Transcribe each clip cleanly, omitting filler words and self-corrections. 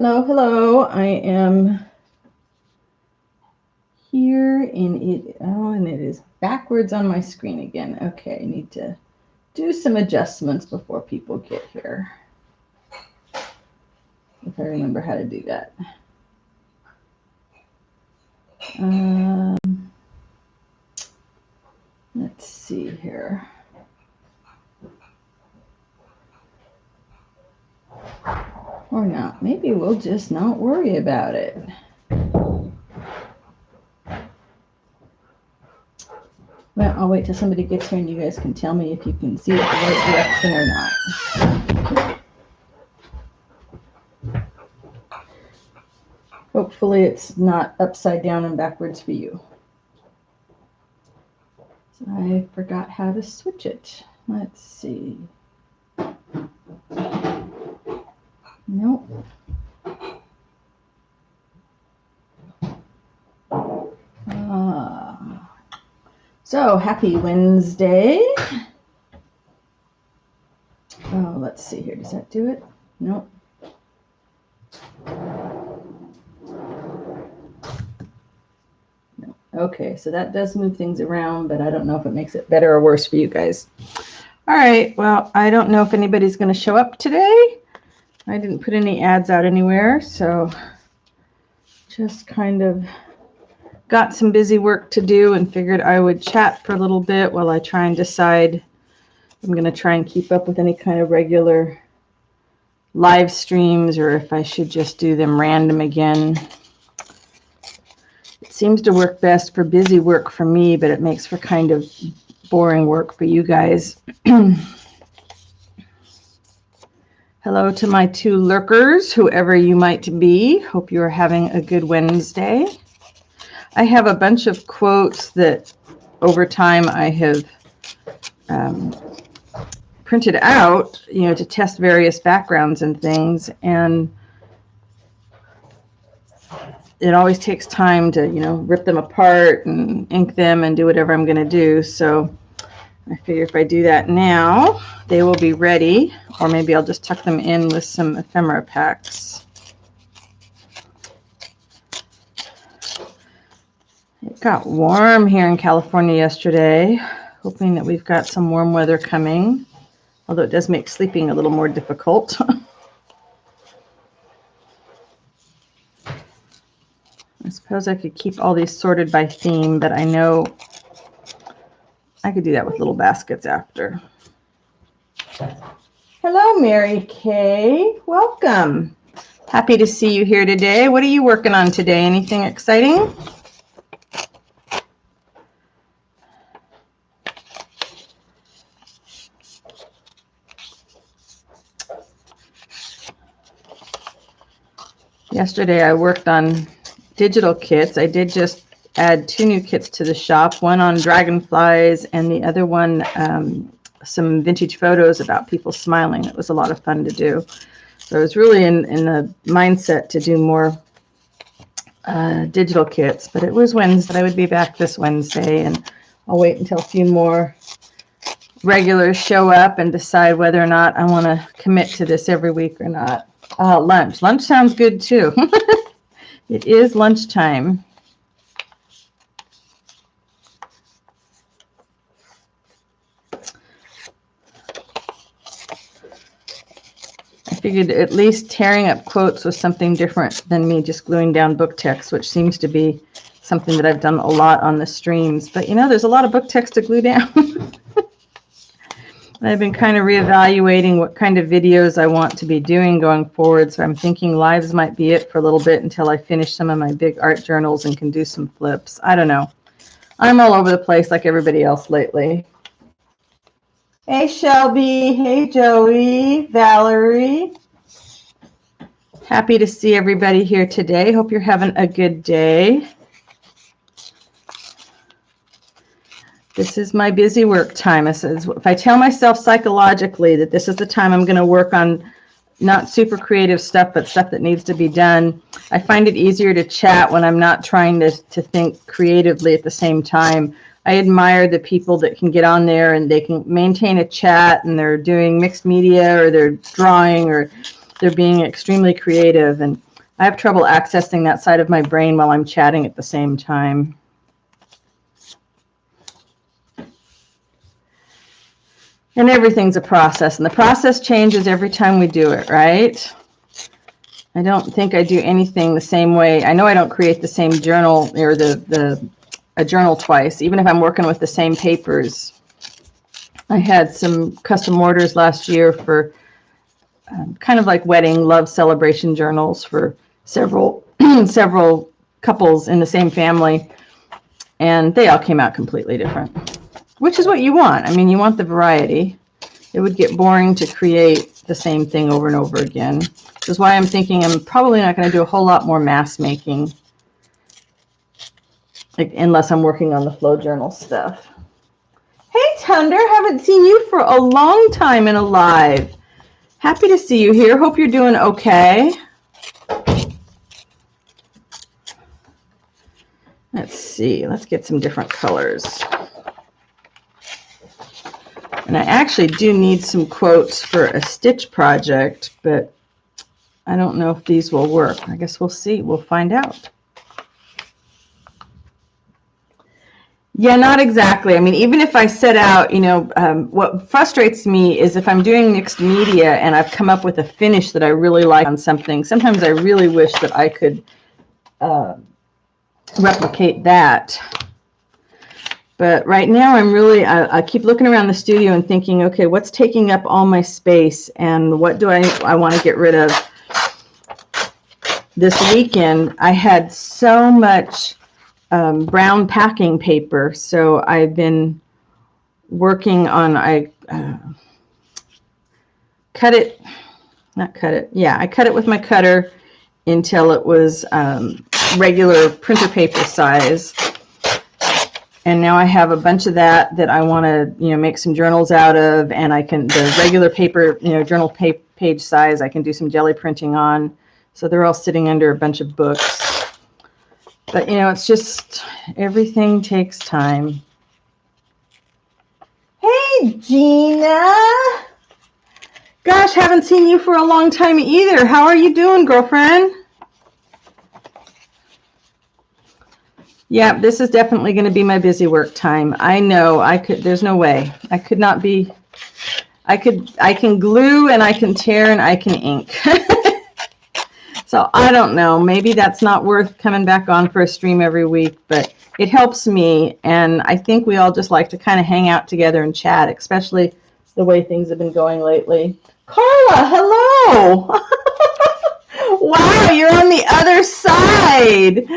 Hello. I am here and it is backwards on my screen again. Okay, I need to do some adjustments before people get here. If I remember how to do that. Let's see here. Or not. Maybe we'll just not worry about it. Well, I'll wait till somebody gets here and you guys can tell me if you can see it the right direction or not. Hopefully it's not upside down and backwards for you. So I forgot how to switch it. Let's see. Nope. So happy Wednesday. Oh, let's see here. Does that do it? Nope. No. Okay, so that does move things around, but I don't know if it makes it better or worse for you guys. All right, well, I don't know if anybody's going to show up today. I didn't put any ads out anywhere, so just kind of got some busy work to do and figured I would chat for a little bit while I try and decide. I'm going to try and keep up with any kind of regular live streams or if I should just do them random again. It seems to work best for busy work for me, but it makes for kind of boring work for you guys. Hello to my two lurkers, whoever you might be. Hope you are having a good Wednesday. I have a bunch of quotes that over time I have printed out, to test various backgrounds and things. And it always takes time to, rip them apart and ink them and do whatever I'm going to do. So I figure if I do that now, they will be ready, or maybe I'll just tuck them in with some ephemera packs. It got warm here in California yesterday, hoping that we've got some warm weather coming, although it does make sleeping a little more difficult. I suppose I could keep all these sorted by theme, but I know I could do that with little baskets after. Hello, Mary Kay. Welcome. Happy to see you here today. What are you working on today? Anything exciting? Yesterday I worked on digital kits. I did just add 2 new kits to the shop, one on dragonflies and the other one some vintage photos about people smiling. It was a lot of fun to do. So I was really in the mindset to do more digital kits, but it was Wednesday. I would be back this Wednesday, and I'll wait until a few more regulars show up and decide whether or not I want to commit to this every week or not. Lunch. Lunch sounds good too. It is lunchtime. I figured at least tearing up quotes was something different than me just gluing down book text, which seems to be something that I've done a lot on the streams. But there's a lot of book text to glue down. I've been kind of reevaluating what kind of videos I want to be doing going forward. So I'm thinking lives might be it for a little bit until I finish some of my big art journals and can do some flips. I don't know. I'm all over the place like everybody else lately. Hey, Shelby. Hey, Joey. Valerie. Happy to see everybody here today. Hope you're having a good day. This is my busy work time. If I tell myself psychologically that this is the time I'm going to work on not super creative stuff, but stuff that needs to be done, I find it easier to chat when I'm not trying to think creatively at the same time. I admire the people that can get on there and they can maintain a chat and they're doing mixed media or they're drawing or they're being extremely creative. And I have trouble accessing that side of my brain while I'm chatting at the same time. And everything's a process, and the process changes every time we do it, right? I don't think I do anything the same way. I know I don't create the same journal or a journal twice, even if I'm working with the same papers. I had some custom orders last year for kind of like wedding love celebration journals for several several couples in the same family, and they all came out completely different, which is what you want. I mean, you want the variety. It would get boring to create the same thing over and over again. Which is why I'm thinking I'm probably not going to do a whole lot more mass making, like, unless I'm working on the flow journal stuff. Hey, Thunder, haven't seen you for a long time in a live. Happy to see you here. Hope you're doing okay. Let's see. Let's get some different colors. And I actually do need some quotes for a stitch project, but I don't know if these will work. I guess we'll see. We'll find out. Yeah, not exactly. I mean, even if I set out, what frustrates me is if I'm doing mixed media and I've come up with a finish that I really like on something, sometimes I really wish that I could replicate that. But right now I keep looking around the studio and thinking, okay, what's taking up all my space and what do I want to get rid of? This weekend, I had so much brown packing paper, so I've been working on, I cut it with my cutter until it was regular printer paper size. And now I have a bunch of that I want to, make some journals out of, and I can, the regular paper, journal page size, I can do some jelly printing on. So they're all sitting under a bunch of books. But, it's just, everything takes time. Hey, Gina. Gosh, haven't seen you for a long time either. How are you doing, girlfriend? Yeah, this is definitely going to be my busy work time. I know there's no way. I could not be, I can glue and I can tear and I can ink. So I don't know, maybe that's not worth coming back on for a stream every week, but it helps me. And I think we all just like to kind of hang out together and chat, especially the way things have been going lately. Carla, hello. Wow, you're on the other side.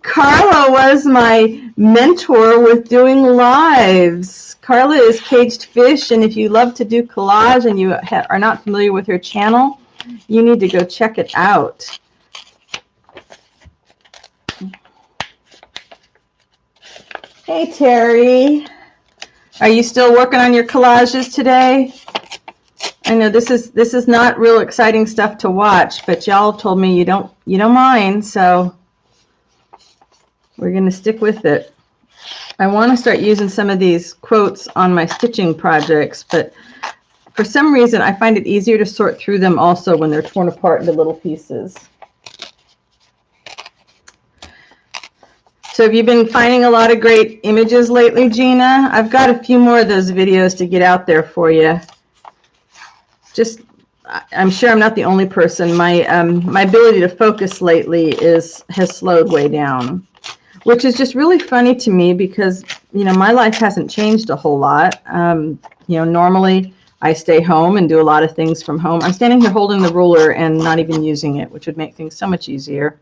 Carla was my mentor with doing lives. Carla is Caged Fish, and if you love to do collage and you are not familiar with her channel, you need to go check it out. Hey, Terry. Are you still working on your collages today? I know this is not real exciting stuff to watch, but y'all told me you don't mind, so we're going to stick with it. I want to start using some of these quotes on my stitching projects, but for some reason I find it easier to sort through them also when they're torn apart into little pieces. So have you been finding a lot of great images lately, Gina? I've got a few more of those videos to get out there for you. I'm sure I'm not the only person. My ability to focus lately has slowed way down, which is just really funny to me because, my life hasn't changed a whole lot. Normally I stay home and do a lot of things from home. I'm standing here holding the ruler and not even using it, which would make things so much easier.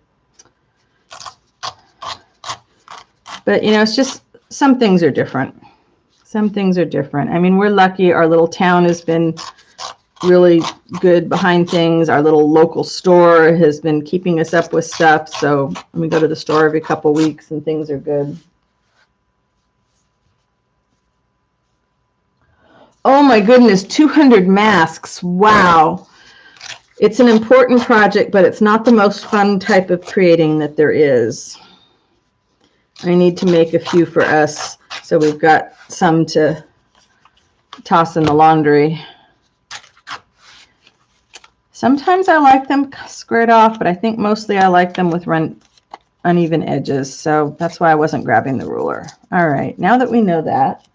But, it's just some things are different. Some things are different. I mean, we're lucky. Our little town has been really good behind things. Our little local store has been keeping us up with stuff. So we go to the store every couple weeks and things are good. Oh my goodness, 200 masks. Wow. It's an important project, but it's not the most fun type of creating that there is. I need to make a few for us, so we've got some to toss in the laundry. Sometimes I like them squared off, but I think mostly I like them with uneven edges. So that's why I wasn't grabbing the ruler. All right, now that we know that.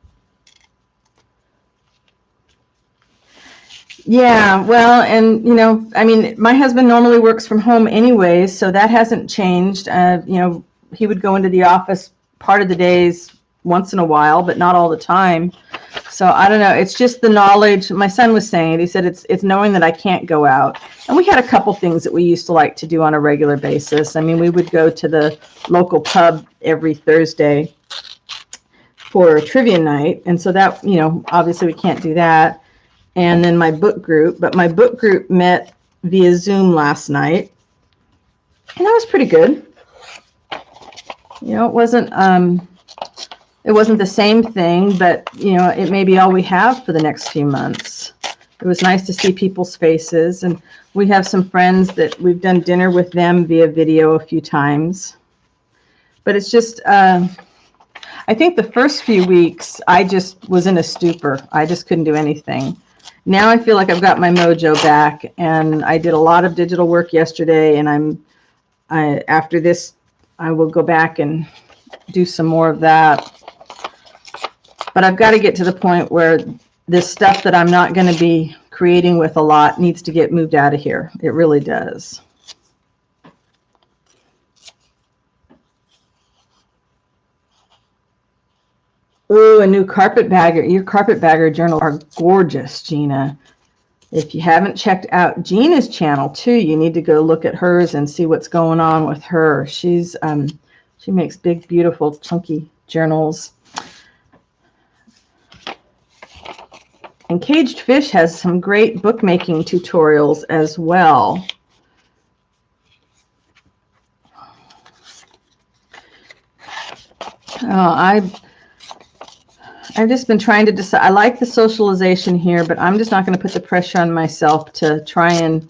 Yeah, well, and you know, I mean, my husband normally works from home anyways, so that hasn't changed. You know, he would go into the office part of the days once in a while, but not all the time. So I don't know. It's just the knowledge. My son was saying it. He said it's knowing that I can't go out. And we had a couple things that we used to like to do on a regular basis. I mean, we would go to the local pub every Thursday for trivia night, and so that, you know, obviously we can't do that. And then my book group, but my book group met via Zoom last night, and that was pretty good. You know, it wasn't the same thing, but you know, it may be all we have for the next few months. It was nice to see people's faces, and we have some friends that we've done dinner with them via video a few times. But it's just, I think the first few weeks I just was in a stupor. I just couldn't do anything. Now I feel like I've got my mojo back, and I did a lot of digital work yesterday, and after this I will go back and do some more of that. But I've got to get to the point where this stuff that I'm not going to be creating with a lot needs to get moved out of here. It really does. Ooh, a new carpetbagger. Your carpetbagger journals are gorgeous, Gina. If you haven't checked out Gina's channel too, you need to go look at hers and see what's going on with her. She makes big, beautiful, chunky journals. And Caged Fish has some great bookmaking tutorials as well. I've just been trying to decide. I like the socialization here, but I'm just not going to put the pressure on myself to try and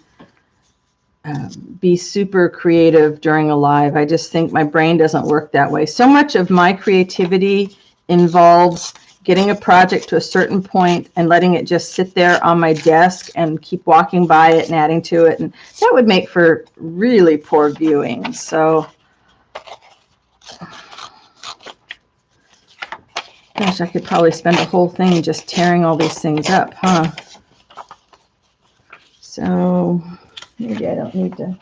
be super creative during a live. I just think my brain doesn't work that way. So much of my creativity involves getting a project to a certain point and letting it just sit there on my desk and keep walking by it and adding to it. And that would make for really poor viewing. So, gosh, I could probably spend a whole thing just tearing all these things up, huh? So maybe I don't need to.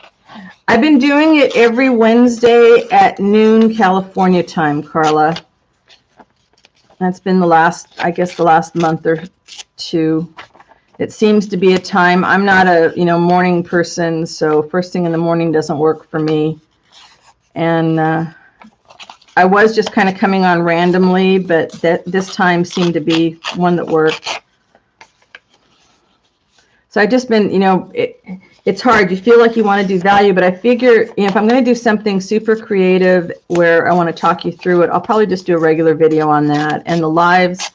I've been doing it every Wednesday at noon California time, Carla. That's been the last month or two. It seems to be a time. I'm not a morning person, so first thing in the morning doesn't work for me. And I was just kind of coming on randomly, but this time seemed to be one that worked. So I've just been, it's hard. You feel like you want to do value, but I figure if I'm going to do something super creative where I want to talk you through it, I'll probably just do a regular video on that. And the lives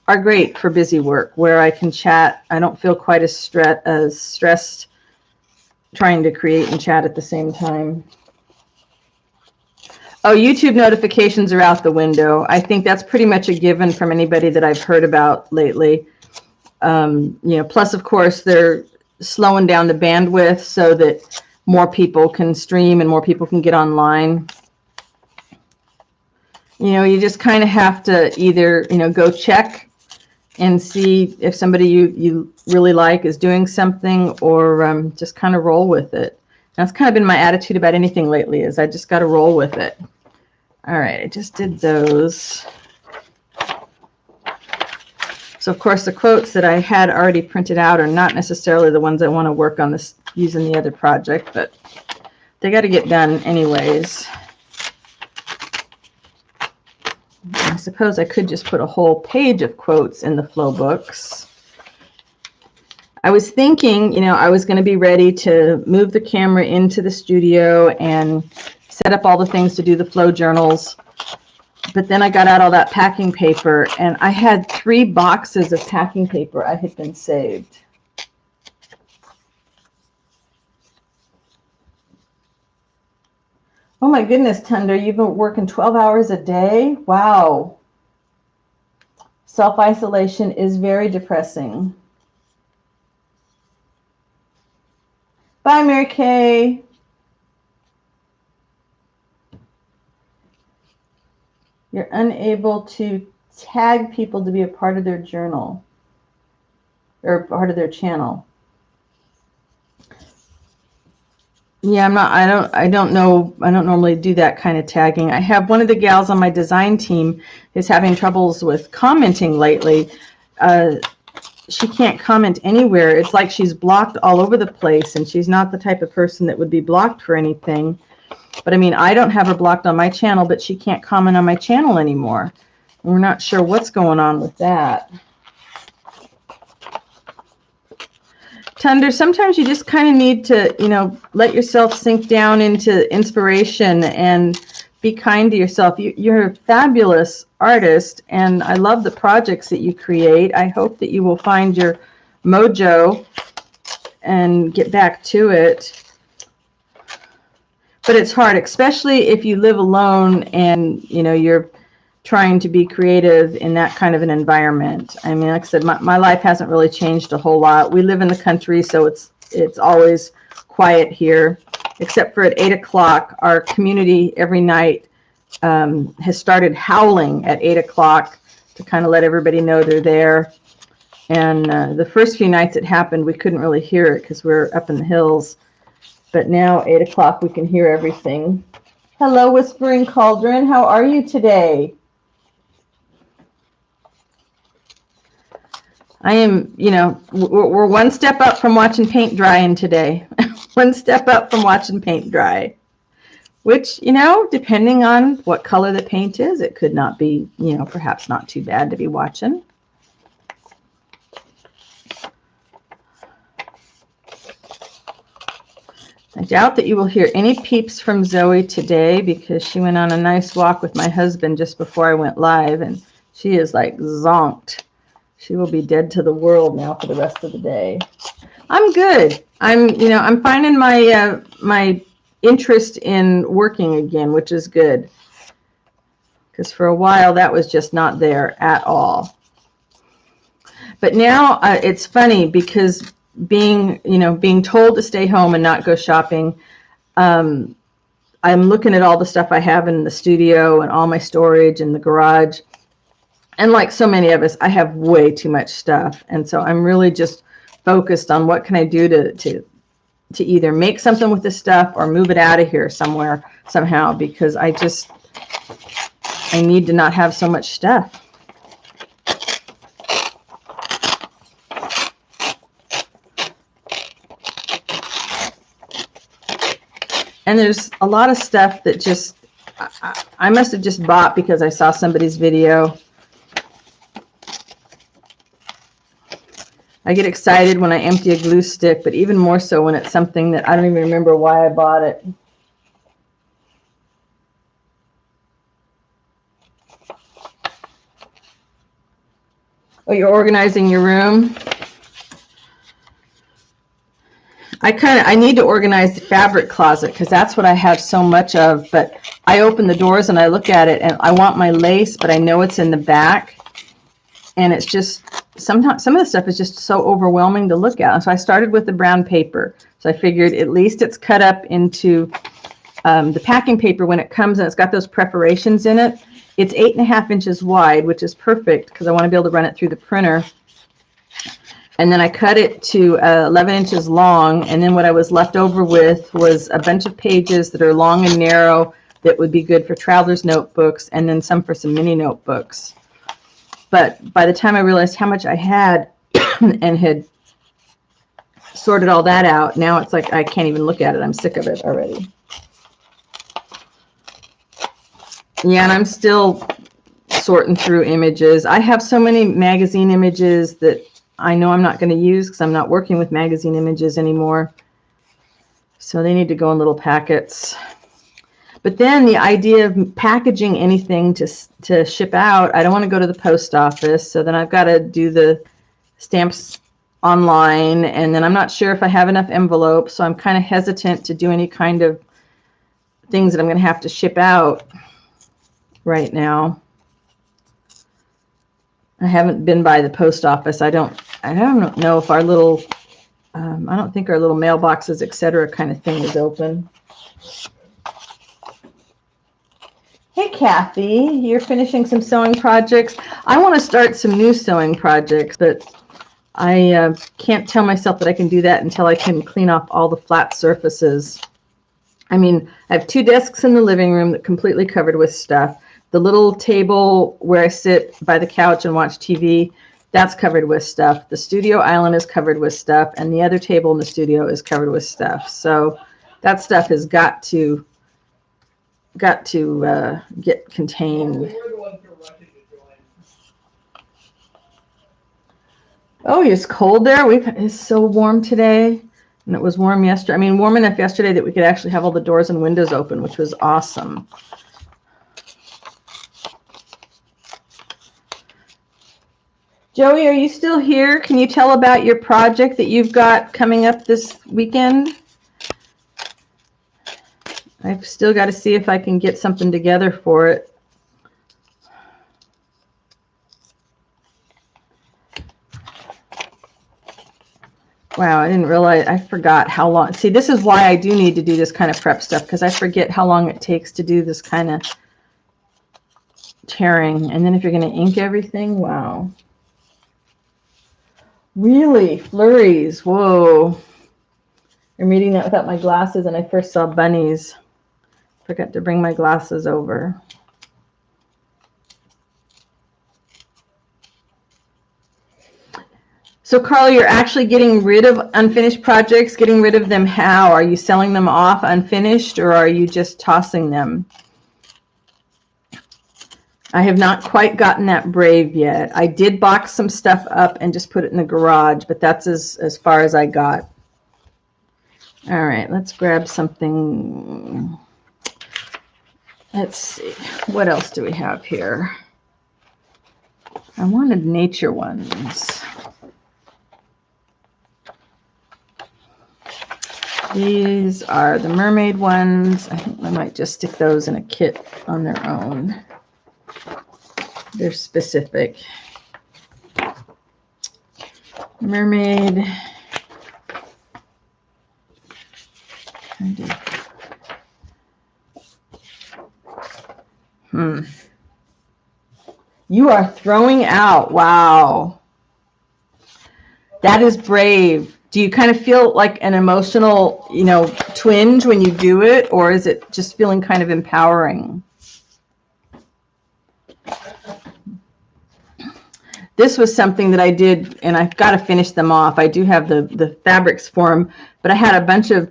are great for busy work where I can chat. I don't feel quite as stressed trying to create and chat at the same time. Oh, YouTube notifications are out the window. I think that's pretty much a given from anybody that I've heard about lately. Plus, of course, they're slowing down the bandwidth so that more people can stream and more people can get online. You just kind of have to either, go check and see if somebody you really like is doing something, or just kind of roll with it. That's kind of been my attitude about anything lately, is I just got to roll with it. All right, I just did those. So, of course, the quotes that I had already printed out are not necessarily the ones I want to work on this using the other project, but they got to get done anyways. I suppose I could just put a whole page of quotes in the flow books. I was thinking, I was going to be ready to move the camera into the studio and set up all the things to do the flow journals. But then I got out all that packing paper, and I had 3 boxes of packing paper I had been saved. Oh my goodness, Thunder, you've been working 12 hours a day? Wow. Self-isolation is very depressing. Bye, Mary Kay. You're unable to tag people to be a part of their journal or part of their channel. Yeah, I don't know. I don't normally do that kind of tagging. I have one of the gals on my design team is having troubles with commenting lately. She can't comment anywhere. It's like she's blocked all over the place, and she's not the type of person that would be blocked for anything. But I mean, I don't have her blocked on my channel, but she can't comment on my channel anymore. We're not sure what's going on with that. Tunder, sometimes you just kind of need to, let yourself sink down into inspiration and be kind to yourself. You're a fabulous artist, and I love the projects that you create. I hope that you will find your mojo and get back to it. But it's hard, especially if you live alone and, you're trying to be creative in that kind of an environment. I mean, like I said, my life hasn't really changed a whole lot. We live in the country, so it's always quiet here, except for at 8 o'clock. Our community every night has started howling at 8 o'clock to kind of let everybody know they're there. And the first few nights it happened, we couldn't really hear it because we're up in the hills. But now 8 o'clock, we can hear everything. Hello, Whispering Cauldron. How are you today? I am, we're one step up from watching paint drying today. One step up from watching paint dry. Which, depending on what color the paint is, it could not be, perhaps not too bad to be watching. I doubt that you will hear any peeps from Zoe today because she went on a nice walk with my husband just before I went live, and she is like zonked. She will be dead to the world now for the rest of the day. I'm good. I'm finding my my interest in working again, which is good. Because for a while that was just not there at all. But now it's funny because being told to stay home and not go shopping, I'm looking at all the stuff I have in the studio and all my storage in the garage. And like so many of us, I have way too much stuff. And so I'm really just focused on what can I do to either make something with this stuff or move it out of here somewhere, somehow, because I need to not have so much stuff. And there's a lot of stuff that just, I must have just bought because I saw somebody's video. I get excited when I empty a glue stick, but even more so when it's something that I don't even remember why I bought it. Oh, you're organizing your room? I need to organize the fabric closet because that's what I have so much of, but I open the doors and I look at it and I want my lace, but I know it's in the back. And it's just, sometimes some of the stuff is just so overwhelming to look at. So I started with the brown paper. So I figured at least it's cut up into the packing paper when it comes, and it's got those perforations in it. It's 8.5 inches wide, which is perfect because I want to be able to run it through the printer. And then I cut it to 11 inches long. And then what I was left over with was a bunch of pages that are long and narrow that would be good for traveler's notebooks, and then some for some mini notebooks. But by the time I realized how much I had and had sorted all that out, now it's like I can't even look at it. I'm sick of it already. Yeah, and I'm still sorting through images. I have so many magazine images that I know I'm not going to use because I'm not working with magazine images anymore. So they need to go in little packets. But then the idea of packaging anything to ship out, I don't want to go to the post office. So then I've got to do the stamps online. And then I'm not sure if I have enough envelopes. So I'm kind of hesitant to do any kind of things that I'm going to have to ship out right now. I haven't been by the post office. I don't know if our little I don't think our little mailboxes, etc. kind of thing is open. Hey, Kathy, you're finishing some sewing projects. I want to start some new sewing projects, but I can't tell myself that I can do that until I can clean off all the flat surfaces. I mean, I have 2 desks in the living room that are completely covered with stuff. The little table where I sit by the couch and watch TV, that's covered with stuff. The studio island is covered with stuff, and the other table in the studio is covered with stuff. So that stuff has got to get contained. Oh, it's cold there. It's so warm today, and it was warm yesterday. I mean, warm enough yesterday that we could actually have all the doors and windows open, which was awesome. Joey, are you still here? Can you tell about your project that you've got coming up this weekend? I've still got to see if I can get something together for it. Wow, I didn't realize, I forgot how long. See, this is why I do need to do this kind of prep stuff, because I forget how long it takes to do this kind of tearing. And then if you're going to ink everything, wow. Really? Flurries? Whoa. I'm reading that without my glasses, and I first saw bunnies. Forgot to bring my glasses over. So, Carla, you're actually getting rid of unfinished projects, getting rid of them how? Are you selling them off unfinished, or are you just tossing them? I have not quite gotten that brave yet. I did box some stuff up and just put it in the garage, but that's as far as I got. All right, let's grab something. Let's see. What else do we have here? I wanted nature ones. These are the mermaid ones. I think I might just stick those in a kit on their own. They're specific. Mermaid. You are throwing out. Wow. That is brave. Do you kind of feel like an emotional, twinge when you do it, or is it just feeling kind of empowering? This was something that I did, and I've got to finish them off. I do have the fabrics for them, but I had a bunch of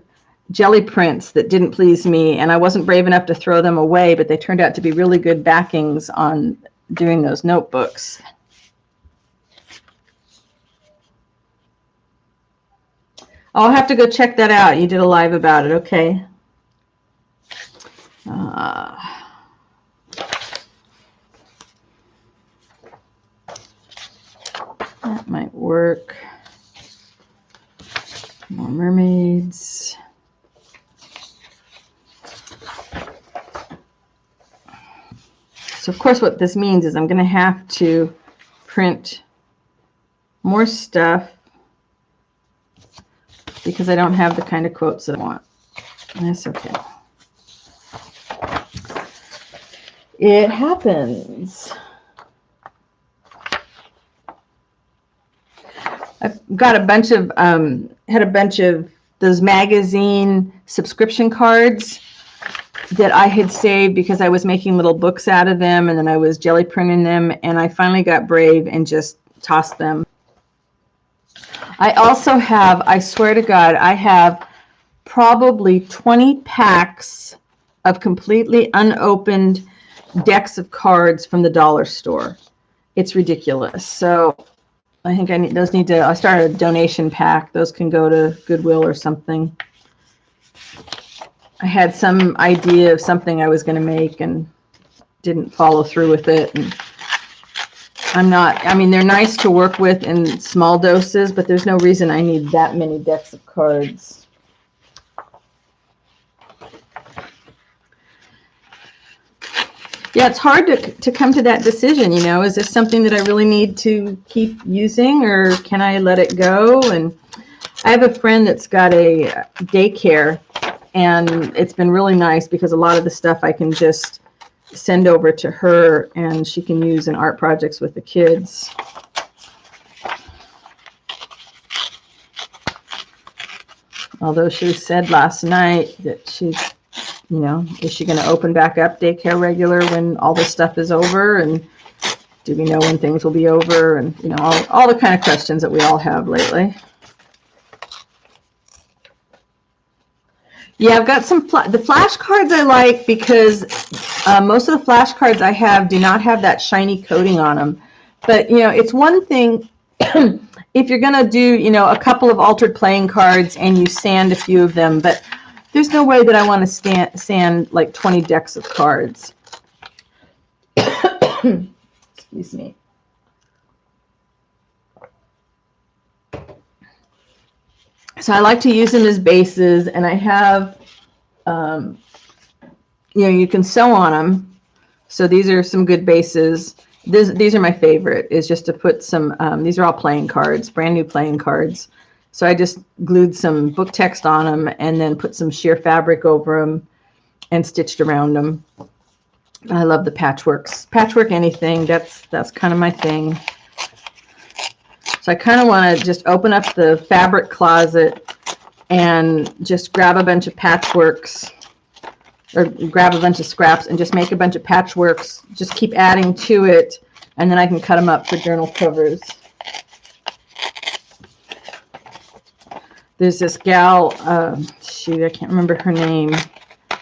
jelly prints that didn't please me, and I wasn't brave enough to throw them away, but they turned out to be really good backings on doing those notebooks. I'll have to go check that out. You did a live about it. Okay. That might work. More mermaids. So of course what this means is I'm going to have to print more stuff because I don't have the kind of quotes that I want. And that's okay. It happens. I've got a bunch of, had a bunch of those magazine subscription cards that I had saved because I was making little books out of them, and then I was jelly printing them, and I finally got brave and just tossed them. I also have, I swear to God, I have probably 20 packs of completely unopened decks of cards from the dollar store. It's ridiculous. So I think I started a donation pack. Those can go to Goodwill or something. I had some idea of something I was going to make and didn't follow through with it. And they're nice to work with in small doses, but there's no reason I need that many decks of cards. Yeah, it's hard to come to that decision, is this something that I really need to keep using, or can I let it go? And I have a friend that's got a daycare, and it's been really nice because a lot of the stuff I can just send over to her and she can use in art projects with the kids. Although she said last night that she's, you know, is she going to open back up daycare regular when all this stuff is over? And do we know when things will be over? And, you know, all the kind of questions that we all have lately. Yeah, I've got some, the flashcards I like because most of the flashcards I have do not have that shiny coating on them. But, you know, it's one thing if you're going to do, you know, a couple of altered playing cards and you sand a few of them, but there's no way that I want to sand like 20 decks of cards. Excuse me. So I like to use them as bases, and I have, you know, you can sew on them. So these are some good bases. These are my favorite, is just to put some, these are all playing cards, brand new playing cards. So I just glued some book text on them and then put some sheer fabric over them and stitched around them. I love the patchworks. Patchwork anything, that's kind of my thing. So I kind of want to just open up the fabric closet and just grab a bunch of patchworks, or grab a bunch of scraps and just make a bunch of patchworks, just keep adding to it, and then I can cut them up for journal covers. There's this gal, shoot, I can't remember her name, I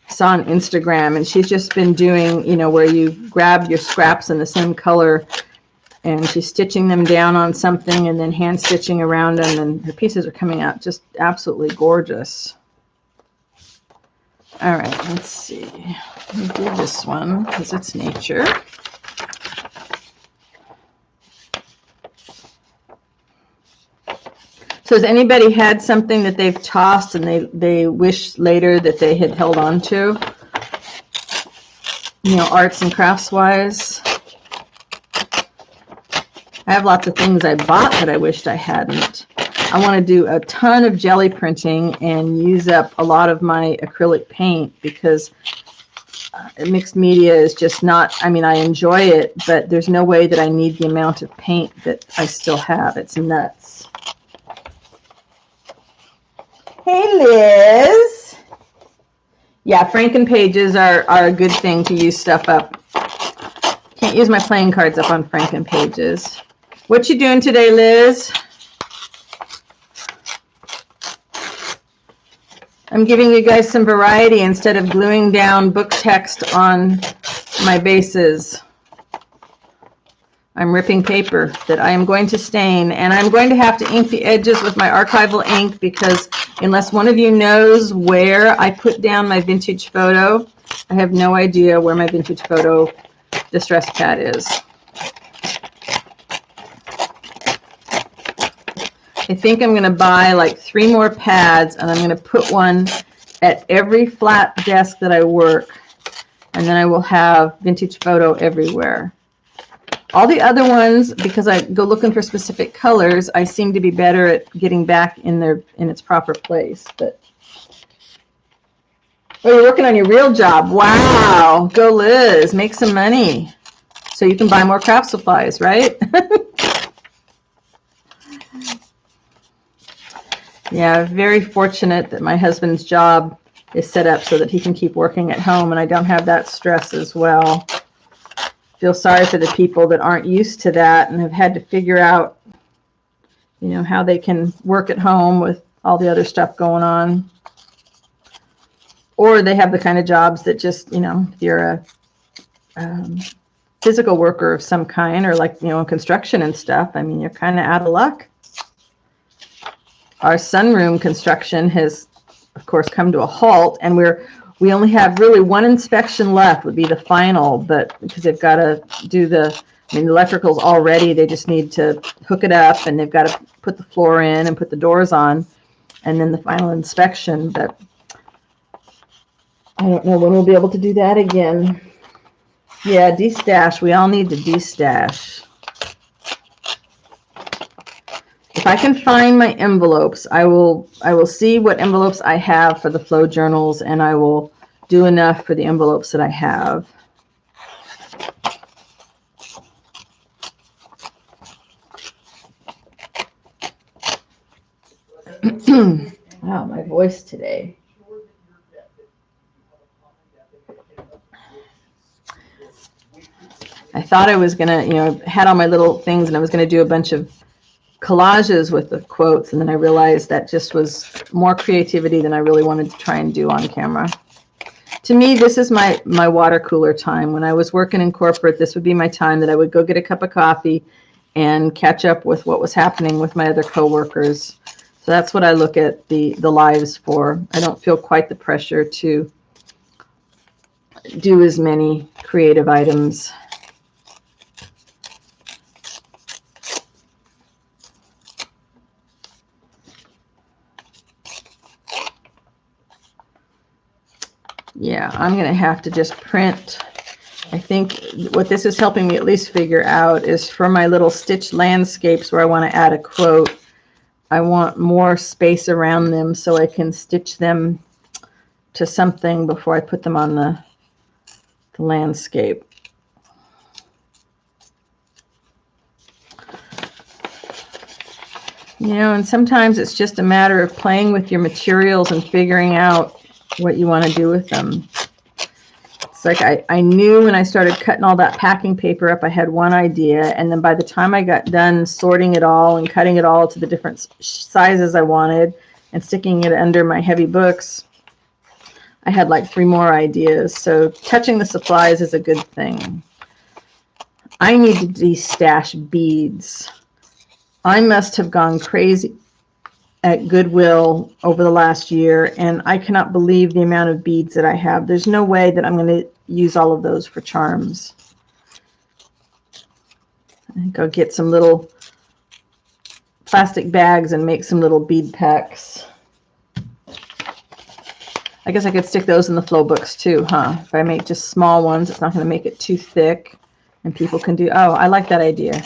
saw on Instagram, and she's just been doing, you know, where you grab your scraps in the same color and she's stitching them down on something and then hand stitching around them, and her pieces are coming out just absolutely gorgeous. All right, let's see. Let me do this one because it's nature. So has anybody had something that they've tossed and they wish later that they had held on to? You know, arts and crafts wise. I have lots of things I bought that I wished I hadn't. I want to do a ton of jelly printing and use up a lot of my acrylic paint because mixed media is just not, I mean, I enjoy it, but there's no way that I need the amount of paint that I still have. It's nuts. Hey, Liz. Yeah, Franken pages are a good thing to use stuff up. Can't use my playing cards up on Franken pages. What you doing today, Liz? I'm giving you guys some variety instead of gluing down book text on my bases. I'm ripping paper that I am going to stain, and I'm going to have to ink the edges with my archival ink because unless one of you knows where I put down my vintage photo, I have no idea where my vintage photo distress pad is. I think I'm going to buy like 3 more pads, and I'm going to put one at every flat desk that I work, and then I will have vintage photo everywhere. All the other ones, because I go looking for specific colors, I seem to be better at getting back in its proper place. But oh, you're working on your real job. Wow. Go Liz, make some money so you can buy more craft supplies, right? Yeah, very fortunate that my husband's job is set up so that he can keep working at home and I don't have that stress as well. Feel sorry for the people that aren't used to that and have had to figure out, you know, how they can work at home with all the other stuff going on. Or they have the kind of jobs that just, you know, if you're a physical worker of some kind, or like, you know, construction and stuff, I mean, you're kind of out of luck. Our sunroom construction has, of course, come to a halt, and we only have really one inspection left, would be the final, but because they've got to do the electrical's all ready, they just need to hook it up, and they've got to put the floor in and put the doors on, and then the final inspection. But I don't know when we'll be able to do that again. Yeah, destash. We all need to destash. if I can find my envelopes, I will see what envelopes I have for the flow journals, and I will do enough for the envelopes that I have. Wow, my voice today. I thought I was gonna, had all my little things, and I was gonna do a bunch of collages with the quotes, and then I realized that just was more creativity than I really wanted to try and do on camera. To me, this is my water cooler time. When I was working in corporate, this would be my time that I would go get a cup of coffee and catch up with what was happening with my other coworkers. So that's what I look at the lives for. I don't feel quite the pressure to do as many creative items. Yeah, I'm going to have to just print. I think what this is helping me at least figure out is for my little stitched landscapes where I want to add a quote, I want more space around them so I can stitch them to something before I put them on the landscape. And sometimes it's just a matter of playing with your materials and figuring out what you want to do with them. It's like I knew when I started cutting all that packing paper up, I had one idea, and then by the time I got done sorting it all and cutting it all to the different sizes I wanted and sticking it under my heavy books, I had like 3 more ideas. So touching the supplies is a good thing. I need to de-stash beads. I must have gone crazy at Goodwill over the last year, and I cannot believe the amount of beads that I have. There's no way that I'm going to use all of those for charms. I think I'll get some little plastic bags and make some little bead packs. I guess I could stick those in the flow books too, huh? If I make just small ones, it's not going to make it too thick, and people can do, oh, I like that idea.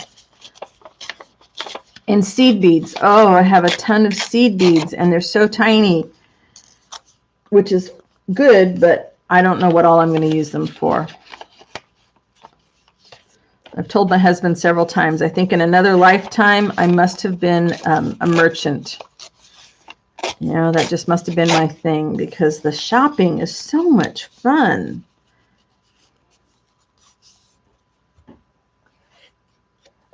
And seed beads. Oh, I have a ton of seed beads, and they're so tiny, which is good, but I don't know what all I'm going to use them for. I've told my husband several times, I think in another lifetime, I must have been a merchant. That just must have been my thing, because the shopping is so much fun.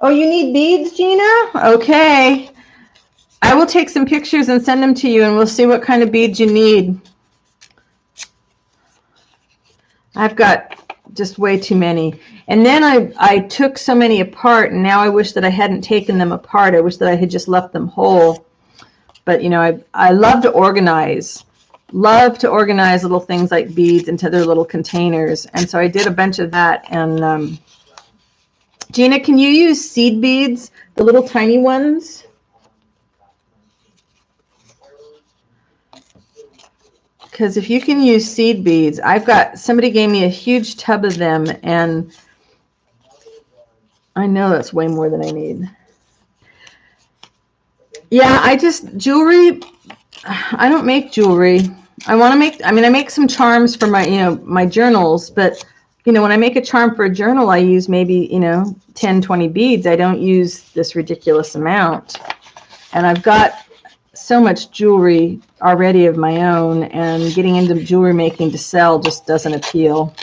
Oh, you need beads, Gina? Okay. I will take some pictures and send them to you, and we'll see what kind of beads you need. I've got just way too many. And then I took so many apart, and now I wish that I hadn't taken them apart. I wish that I had just left them whole. But, I love to organize. Love to organize little things like beads into their little containers. And so I did a bunch of that. And Gina, can you use seed beads, the little tiny ones? Because if you can use seed beads, somebody gave me a huge tub of them, and I know that's way more than I need. Yeah, jewelry, I don't make jewelry. I make some charms for my journals, but, when I make a charm for a journal, I use maybe, 10, 20 beads. I don't use this ridiculous amount. And I've got so much jewelry already of my own, and getting into jewelry making to sell just doesn't appeal.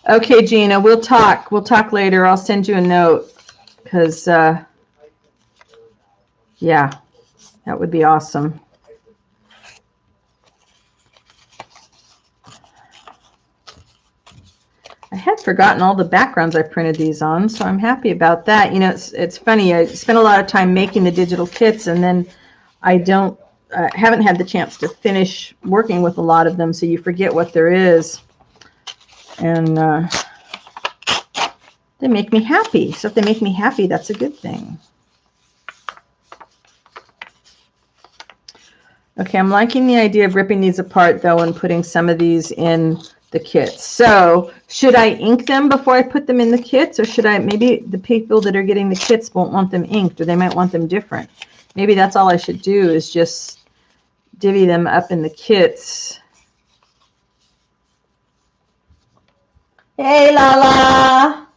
Okay, Gina, we'll talk. We'll talk later. I'll send you a note because, yeah, that would be awesome. I had forgotten all the backgrounds I printed these on, so I'm happy about that. It's funny. I spent a lot of time making the digital kits, and then I haven't had the chance to finish working with a lot of them, so you forget what there is. And they make me happy. So if they make me happy, that's a good thing. Okay, I'm liking the idea of ripping these apart, though, and putting some of these in the kits. So should I ink them before I put them in the kits, or should I, maybe the people that are getting the kits won't want them inked, or they might want them different. Maybe that's all I should do, is just divvy them up in the kits. Hey, Lala.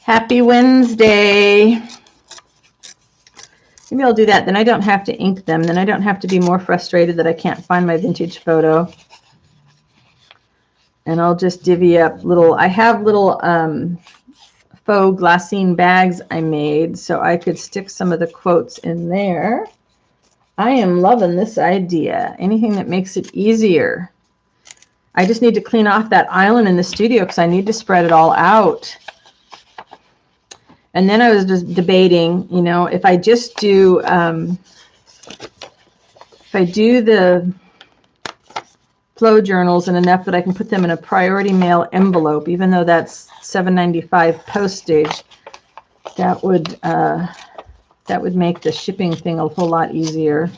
Happy Wednesday. Maybe I'll do that. Then I don't have to ink them. Then I don't have to be more frustrated that I can't find my vintage photo. And I'll just divvy up little, I have little faux glassine bags I made, so I could stick some of the quotes in there. I am loving this idea. Anything that makes it easier. I just need to clean off that island in the studio because I need to spread it all out. And then I was just debating, you know, if I just do, if I do the flow journals and enough that I can put them in a priority mail envelope, even though that's $7.95 postage, that would make the shipping thing a whole lot easier.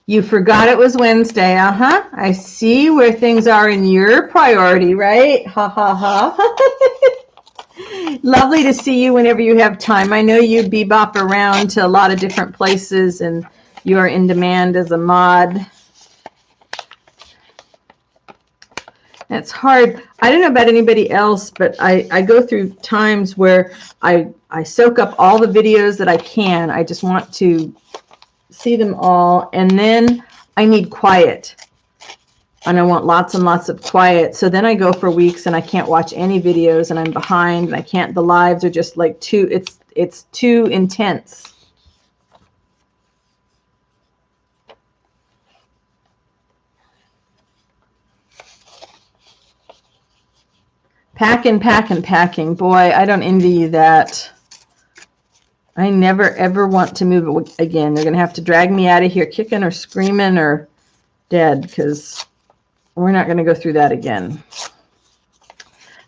You forgot it was Wednesday, uh-huh. I see where things are in your priority, right? Ha, ha, ha. Lovely to see you whenever you have time. I know you bebop around to a lot of different places, and you are in demand as a mod. It's hard. I don't know about anybody else, but I go through times where I soak up all the videos that I can. I just want to see them all, and then I need quiet, and I want lots and lots of quiet. So then I go for weeks and I can't watch any videos, and I'm behind, and I can't, the lives are just like too, it's too intense. Packing. Boy, I don't envy you that. I never ever want to move again. They're going to have to drag me out of here kicking or screaming or dead, because we're not going to go through that again.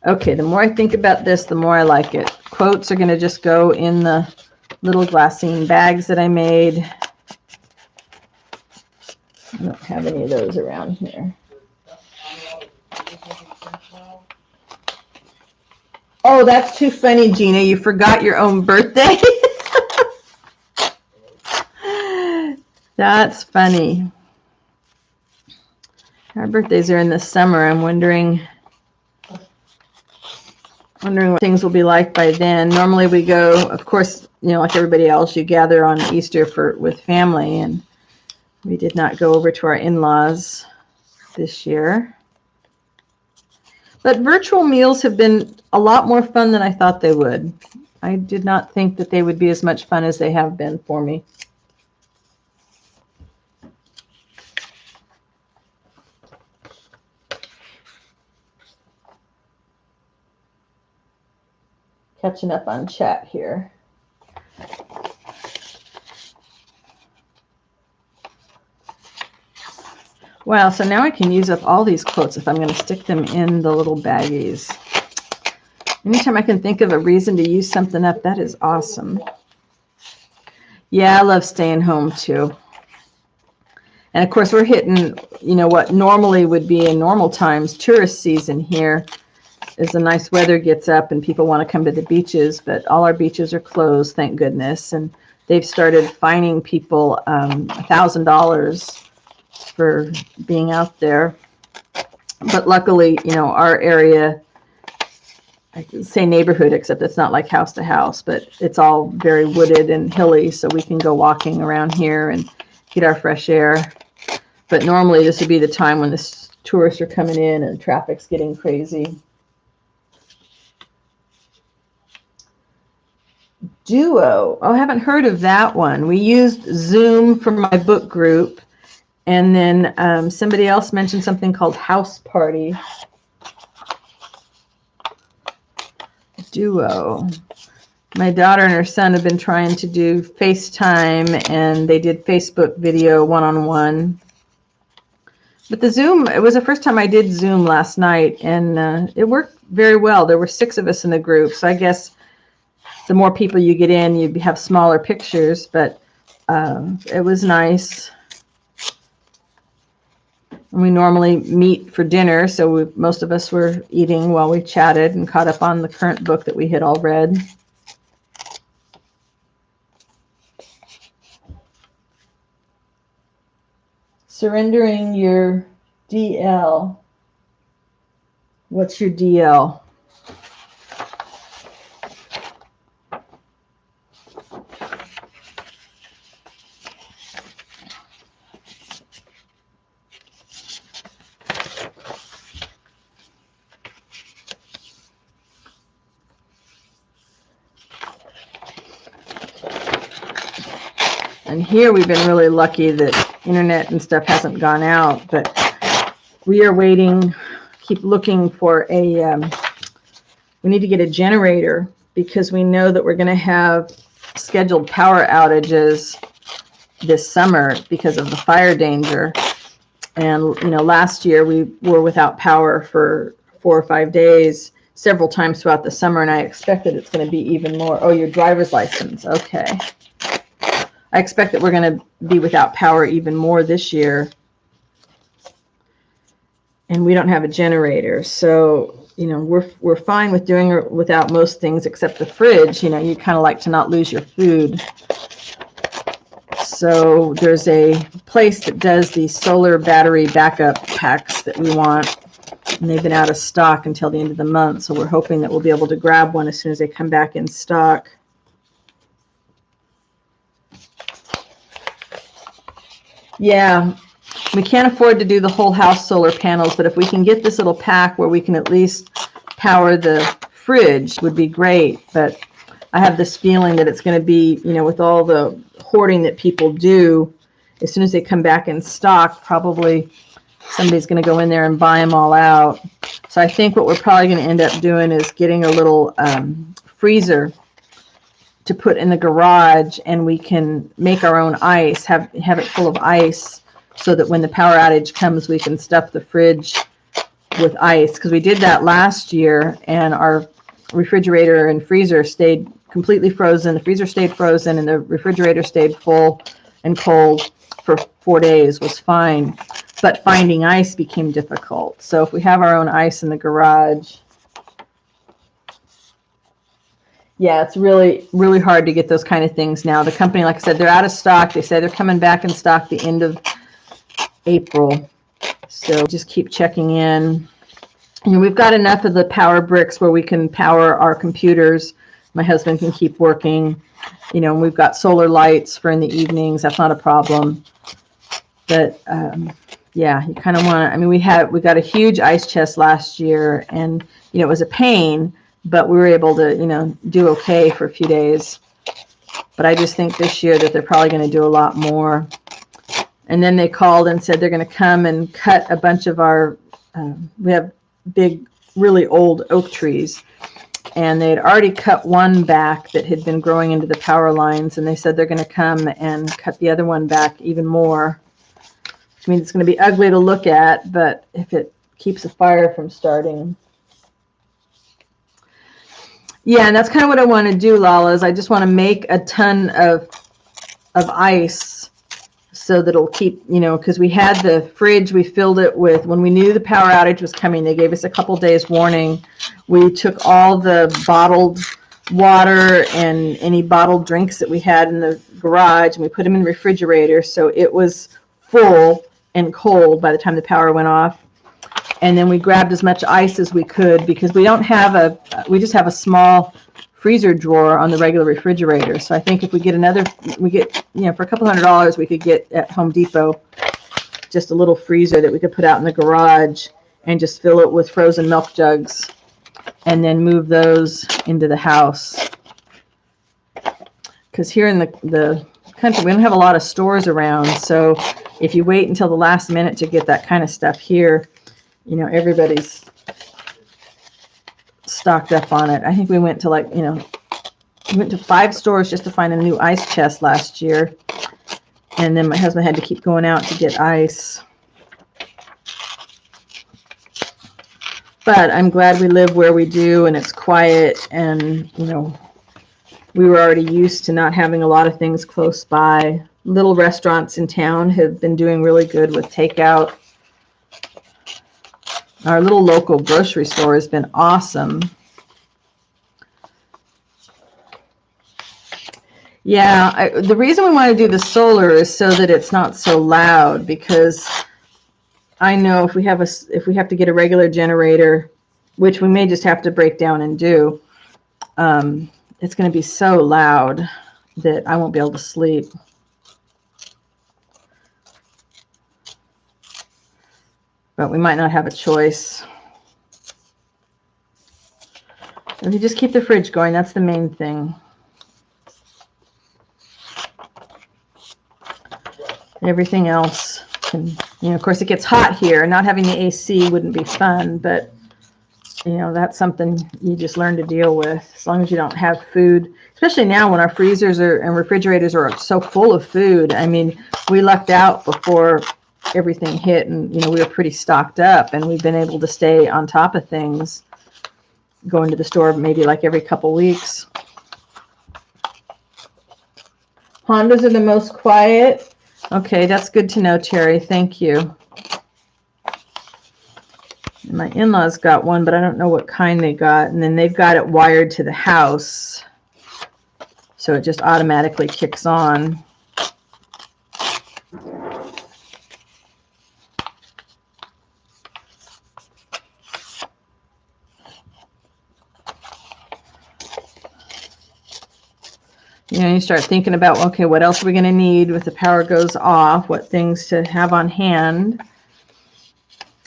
Okay, the more I think about this, the more I like it. Quotes are going to just go in the little glassine bags that I made. I don't have any of those around here. Oh, that's too funny, Gina. You forgot your own birthday. That's funny. Our birthdays are in the summer. I'm wondering what things will be like by then. Normally we go, of course, you know, like everybody else, you gather on Easter with family, and we did not go over to our in-laws this year. But virtual meals have been a lot more fun than I thought they would. I did not think that they would be as much fun as they have been for me. Catching up on chat here. Wow, so now I can use up all these quotes if I'm going to stick them in the little baggies. Anytime I can think of a reason to use something up, that is awesome. Yeah, I love staying home too. And of course, we're hitting, you know, what normally would be in normal times, tourist season here, as the nice weather gets up and people want to come to the beaches, but all our beaches are closed, thank goodness. And they've started fining people $1,000 for being out there. But luckily, you know, our area, I could say neighborhood, except it's not like house to house, but it's all very wooded and hilly, so we can go walking around here and get our fresh air. But normally this would be the time when the tourists are coming in and traffic's getting crazy. Duo. Oh, I haven't heard of that one. We used Zoom for my book group, and then somebody else mentioned something called House Party. Duo. My daughter and her son have been trying to do FaceTime, and they did Facebook video one-on-one. But the Zoom, it was the first time I did Zoom last night, and it worked very well. There were 6 of us in the group, so I guess the more people you get in, you have smaller pictures, but it was nice. We normally meet for dinner, so most of us were eating while we chatted and caught up on the current book that we had all read. Surrendering your DL. What's your DL? And here we've been really lucky that internet and stuff hasn't gone out, but we are waiting, keep looking for a, we need to get a generator because we know that we're going to have scheduled power outages this summer because of the fire danger. And, you know, last year we were without power for 4 or 5 days several times throughout the summer, and I expect that it's going to be even more. Oh, your driver's license. Okay. I expect that we're going to be without power even more this year. And we don't have a generator. So, you know, we're fine with doing it without most things except the fridge. You know, you kind of like to not lose your food. So there's a place that does the solar battery backup packs that we want. And they've been out of stock until the end of the month. So we're hoping that we'll be able to grab one as soon as they come back in stock. Yeah, we can't afford to do the whole house solar panels, but if we can get this little pack where we can at least power the fridge would be great. But I have this feeling that it's going to be, you know, with all the hoarding that people do, as soon as they come back in stock, probably somebody's going to go in there and buy them all out. So I think what we're probably going to end up doing is getting a little freezer to put in the garage, and we can make our own ice, have it full of ice, so that when the power outage comes, we can stuff the fridge with ice. Because we did that last year, and our refrigerator and freezer stayed completely frozen. The freezer stayed frozen, and the refrigerator stayed full and cold for 4 days, was fine. But finding ice became difficult. So if we have our own ice in the garage, yeah, it's really, really hard to get those kind of things now. The company, like I said, they're out of stock. They say they're coming back in stock the end of April. So just keep checking in. You know, we've got enough of the power bricks where we can power our computers. My husband can keep working. You know, and we've got solar lights for in the evenings. That's not a problem. But yeah, you kind of want to. I mean, we got a huge ice chest last year, and you know, it was a pain. But we were able to, you know, do okay for a few days. But I just think this year that they're probably going to do a lot more. And then they called and said they're going to come and cut a bunch of our, we have big, really old oak trees. And they had already cut one back that had been growing into the power lines. And they said they're going to come and cut the other one back even more. I mean, it's going to be ugly to look at, but if it keeps a fire from starting. Yeah, and that's kind of what I want to do, Lala, is I just want to make a ton of ice so that it'll keep, you know, because we had the fridge, we filled it with, when we knew the power outage was coming, they gave us a couple days warning. We took all the bottled water and any bottled drinks that we had in the garage, and we put them in the refrigerator, so it was full and cold by the time the power went off. And then we grabbed as much ice as we could because we don't have we just have a small freezer drawer on the regular refrigerator. So I think if we get you know, for a couple $100, we could get at Home Depot just a little freezer that we could put out in the garage and just fill it with frozen milk jugs and then move those into the house. Because here in the country, we don't have a lot of stores around. So if you wait until the last minute to get that kind of stuff here, you know, everybody's stocked up on it. I think we went to we went to 5 stores just to find a new ice chest last year. And then my husband had to keep going out to get ice. But I'm glad we live where we do and it's quiet and, you know, we were already used to not having a lot of things close by. Little restaurants in town have been doing really good with takeout. Our little local grocery store has been awesome. Yeah, the reason we want to do the solar is so that it's not so loud, because I know if we have to get a regular generator, which we may just have to break down and do, it's going to be so loud that I won't be able to sleep. But we might not have a choice. If you just keep the fridge going, that's the main thing. Everything else can, of course it gets hot here. Not having the AC wouldn't be fun, but that's something you just learn to deal with, as long as you don't have food, especially now when our freezers and refrigerators are so full of food. I mean, we lucked out before everything hit, and we were pretty stocked up, and we've been able to stay on top of things, going to the store maybe like every couple weeks. Hondas are the most quiet. Okay, that's good to know, Terry. Thank you. My in-laws got one, but I don't know what kind they got. And then they've got it wired to the house, so it just automatically kicks on. You start thinking about, okay, what else are we going to need if the power goes off? What things to have on hand?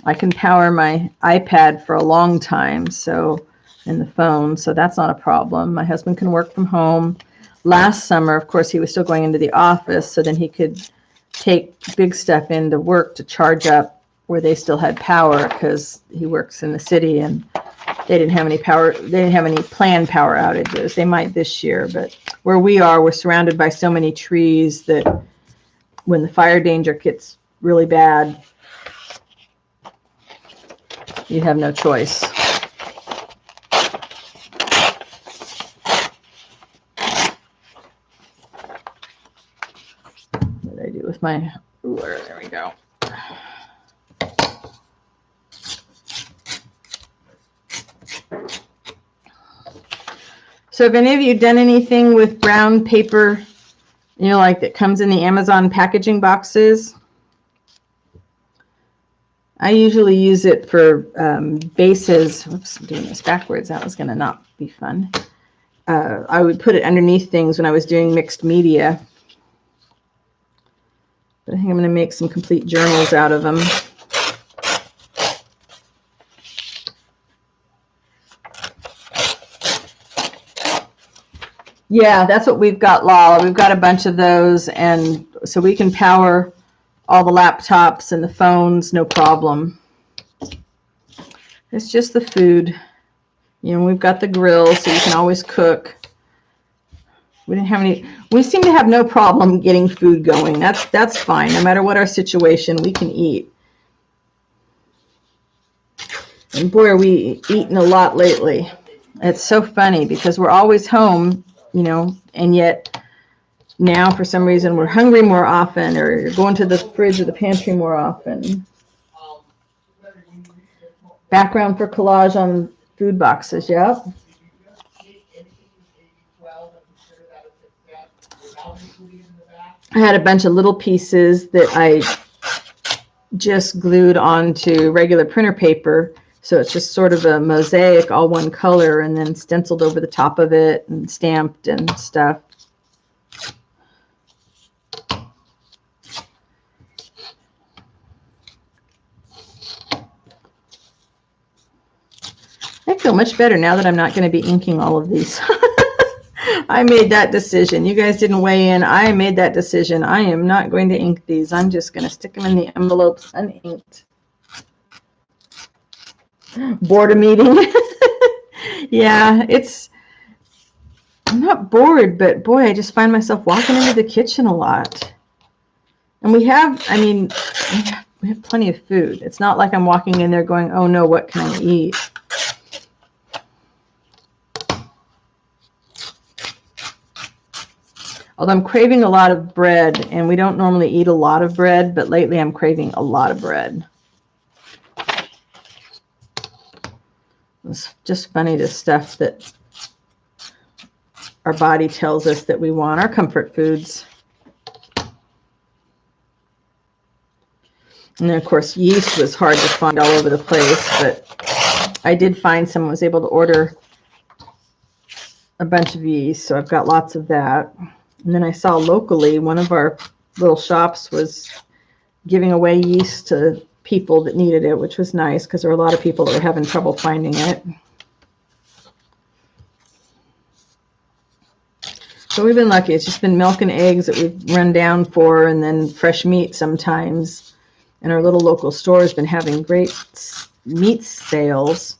I can power my iPad for a long time, and the phone, so that's not a problem. My husband can work from home. Last summer, of course, he was still going into the office, so then he could take big stuff into work to charge up where they still had power, because he works in the city and they didn't have any power. They didn't have any planned power outages. They might this year, but where we are, we're surrounded by so many trees that when the fire danger gets really bad, you have no choice. What did I do with my ruler? There we go. So have any of you done anything with brown paper, like that comes in the Amazon packaging boxes? I usually use it for bases. Whoops, I'm doing this backwards. That was going to not be fun. I would put it underneath things when I was doing mixed media. But I think I'm going to make some complete journals out of them. Yeah, that's what we've got, Lala. We've got a bunch of those, and so we can power all the laptops and the phones, no problem. It's just the food. We've got the grill, so you can always cook. We seem to have no problem getting food going. That's fine. No matter what our situation, we can eat. And boy, are we eating a lot lately. It's so funny because we're always home, and yet now for some reason we're hungry more often, or you're going to the fridge or the pantry more often. Background for collage on food boxes, yep. I had a bunch of little pieces that I just glued onto regular printer paper, so it's just sort of a mosaic, all one color, and then stenciled over the top of it and stamped and stuff. I feel much better now that I'm not going to be inking all of these. I made that decision. You guys didn't weigh in. I made that decision. I am not going to ink these. I'm just going to stick them in the envelopes uninked. Board a meeting. Yeah, I'm not bored, but boy, I just find myself walking into the kitchen a lot. And we have plenty of food. It's not like I'm walking in there going, oh no, what can I eat? Although I'm craving a lot of bread, and we don't normally eat a lot of bread, but lately I'm craving a lot of bread. It's just funny, the stuff that our body tells us that we want, our comfort foods. And then, of course, yeast was hard to find all over the place, but I did find someone was able to order a bunch of yeast, so I've got lots of that. And then I saw locally one of our little shops was giving away yeast to people that needed it, which was nice because there were a lot of people that were having trouble finding it. So we've been lucky. It's just been milk and eggs that we've run down for, and then fresh meat sometimes. And our little local store has been having great meat sales.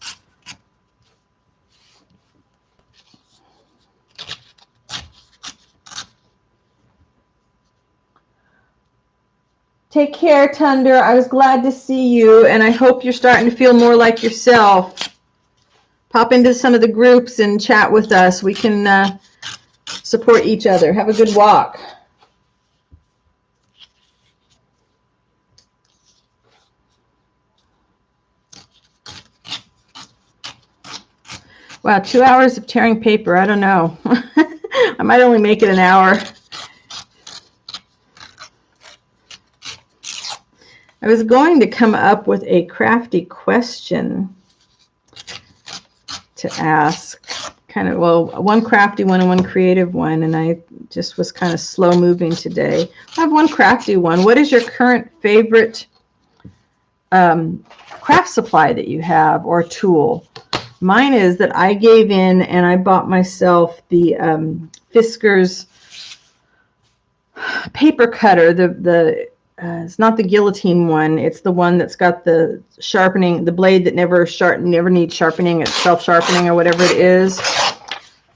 Take care, Tunder. I was glad to see you, and I hope you're starting to feel more like yourself. Pop into some of the groups and chat with us. We can support each other. Have a good walk. Wow, 2 hours of tearing paper. I don't know. I might only make it an hour. I was going to come up with a crafty question to ask. Kind of, well, one crafty one and one creative one, and I just was kind of slow moving today. I have one crafty one. What is your current favorite craft supply that you have or tool? Mine is that I gave in and I bought myself the Fisker's paper cutter. It's not the guillotine one. It's the one that's got the sharpening, the blade that never needs sharpening. It's self-sharpening or whatever it is.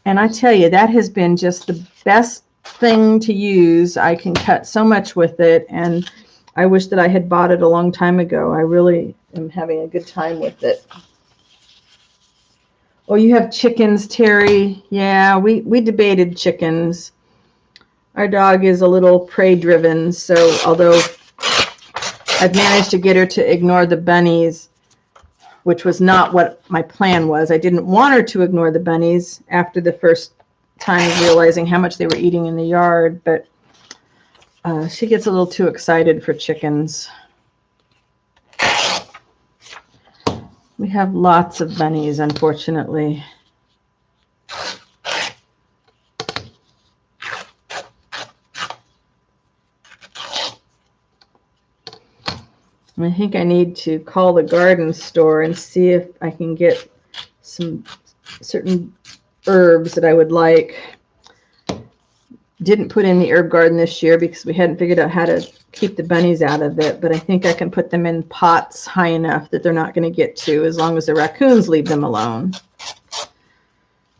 And I tell you, that has been just the best thing to use. I can cut so much with it, and I wish that I had bought it a long time ago. I really am having a good time with it. Oh, you have chickens, Terry. Yeah, we debated chickens. Our dog is a little prey-driven, so although I've managed to get her to ignore the bunnies, which was not what my plan was. I didn't want her to ignore the bunnies after the first time realizing how much they were eating in the yard, but she gets a little too excited for chickens. We have lots of bunnies, unfortunately. I think I need to call the garden store and see if I can get some certain herbs that I would like. Didn't put in the herb garden this year because we hadn't figured out how to keep the bunnies out of it, but I think I can put them in pots high enough that they're not going to get to, as long as the raccoons leave them alone.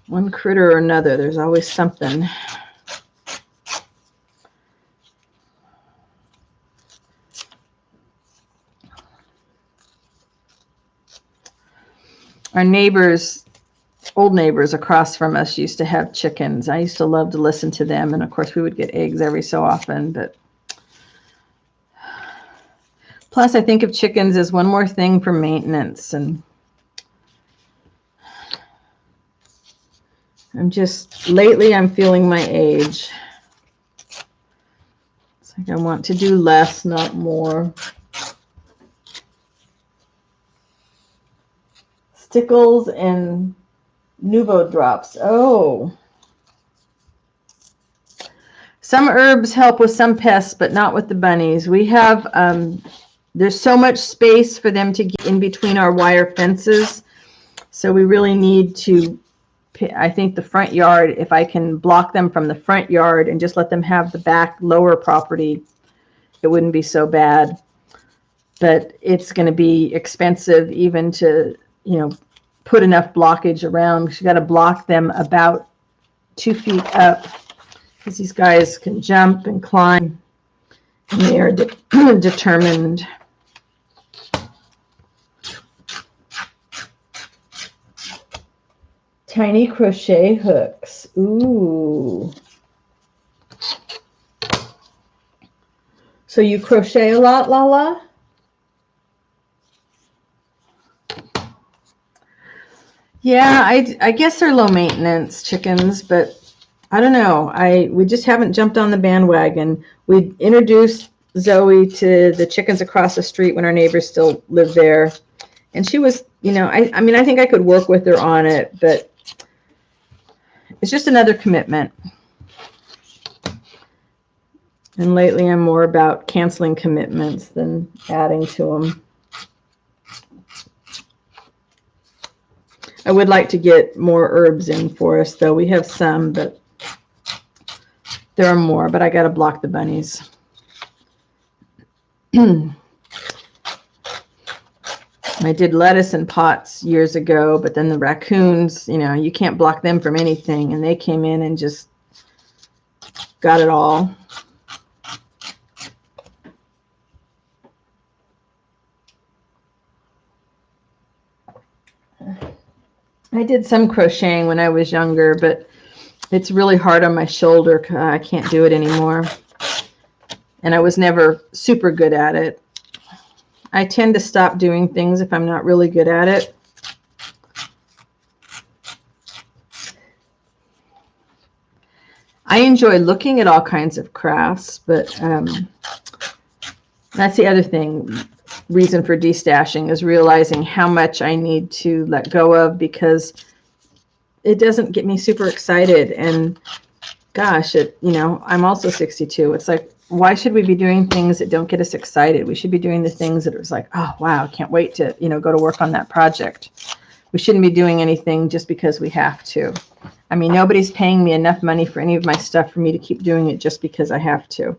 One critter or another, there's always something. Our neighbors, old neighbors across from us, used to have chickens. I used to love to listen to them, and of course we would get eggs every so often, but plus I think of chickens as one more thing for maintenance, and lately I'm feeling my age. It's like I want to do less, not more. Stickles and Nuvo drops. Oh. Some herbs help with some pests, but not with the bunnies. We have, there's so much space for them to get in between our wire fences. So we really need to, I think the front yard, if I can block them from the front yard and just let them have the back lower property, it wouldn't be so bad. But it's going to be expensive even to, put enough blockage around, because you got to block them about 2 feet up, because these guys can jump and climb, and they are determined. Tiny crochet hooks. Ooh. So you crochet a lot, Lala? Yeah, I guess they're low maintenance chickens, but I don't know. We just haven't jumped on the bandwagon. We introduced Zoe to the chickens across the street when our neighbors still lived there. And she was, I mean, I think I could work with her on it, but it's just another commitment. And lately I'm more about canceling commitments than adding to them. I would like to get more herbs in for us, though. We have some, but there are more, but I got to block the bunnies. I did lettuce in pots years ago, but then the raccoons, you can't block them from anything, and they came in and just got it all. I did some crocheting when I was younger, but it's really hard on my shoulder. I can't do it anymore. And I was never super good at it. I tend to stop doing things if I'm not really good at it. I enjoy looking at all kinds of crafts, but that's the other reason for destashing is realizing how much I need to let go of because it doesn't get me super excited. And gosh, I'm also 62. It's like, why should we be doing things that don't get us excited? We should be doing the things that it's like, oh, wow, can't wait to, go to work on that project. We shouldn't be doing anything just because we have to. I mean, nobody's paying me enough money for any of my stuff for me to keep doing it just because I have to.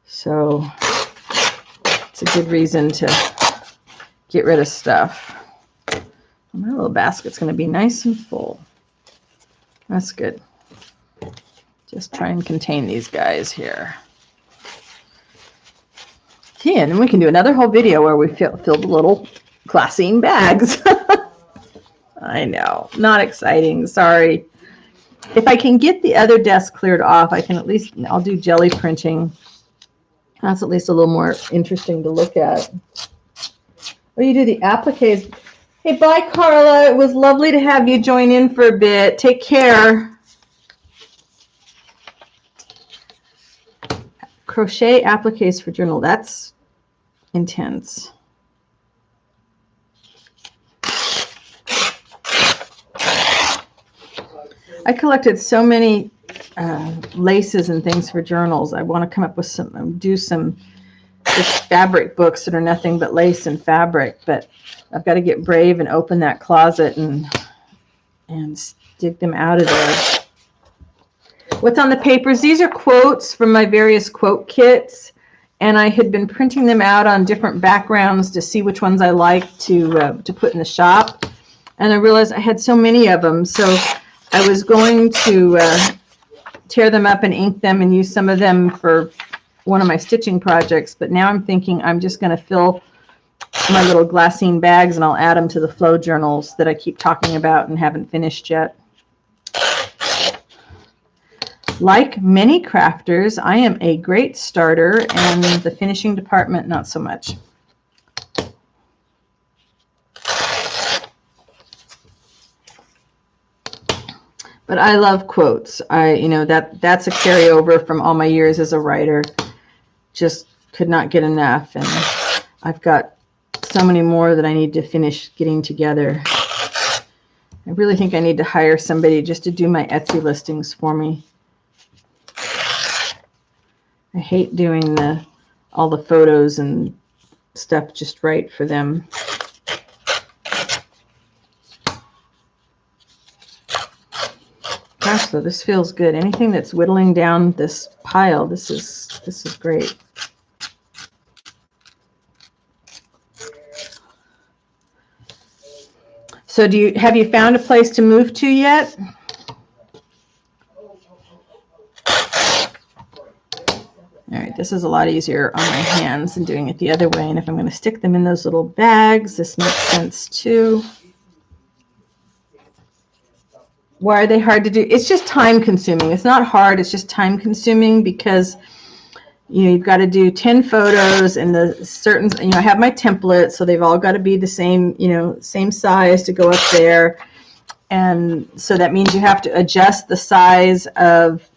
So it's a good reason to get rid of stuff. My little basket's going to be nice and full. That's good. Just try and contain these guys here. Yeah, and then we can do another whole video where we fill the little glassine bags. I know, not exciting, sorry. If I can get the other desk cleared off, I'll do jelly printing. That's at least a little more interesting to look at. Oh, you do the appliques. Hey, bye, Carla. It was lovely to have you join in for a bit. Take care. Crochet appliques for journal. That's intense. I collected so many laces and things for journals. I want to come up with do some just fabric books that are nothing but lace and fabric, but I've got to get brave and open that closet and dig them out of there. What's on the papers? These are quotes from my various quote kits, and I had been printing them out on different backgrounds to see which ones I liked to put in the shop, and I realized I had so many of them, so I was going to tear them up and ink them and use some of them for one of my stitching projects, but now I'm thinking I'm just going to fill my little glassine bags and I'll add them to the flow journals that I keep talking about and haven't finished yet. Like many crafters, I am a great starter and the finishing department not so much. But I love quotes. That's a carryover from all my years as a writer. Just could not get enough, and I've got so many more that I need to finish getting together. I really think I need to hire somebody just to do my Etsy listings for me. I hate doing all the photos and stuff just right for them. Gosh, though, this feels good. Anything that's whittling down this pile, this is great. So have you found a place to move to yet? All right, this is a lot easier on my hands than doing it the other way. And if I'm going to stick them in those little bags, this makes sense too. Why are they hard to do? It's just time consuming. It's not hard. It's just time consuming because you've got to do 10 photos and the certain, I have my templates, so they've all got to be the same, same size to go up there. And so that means you have to adjust the size of,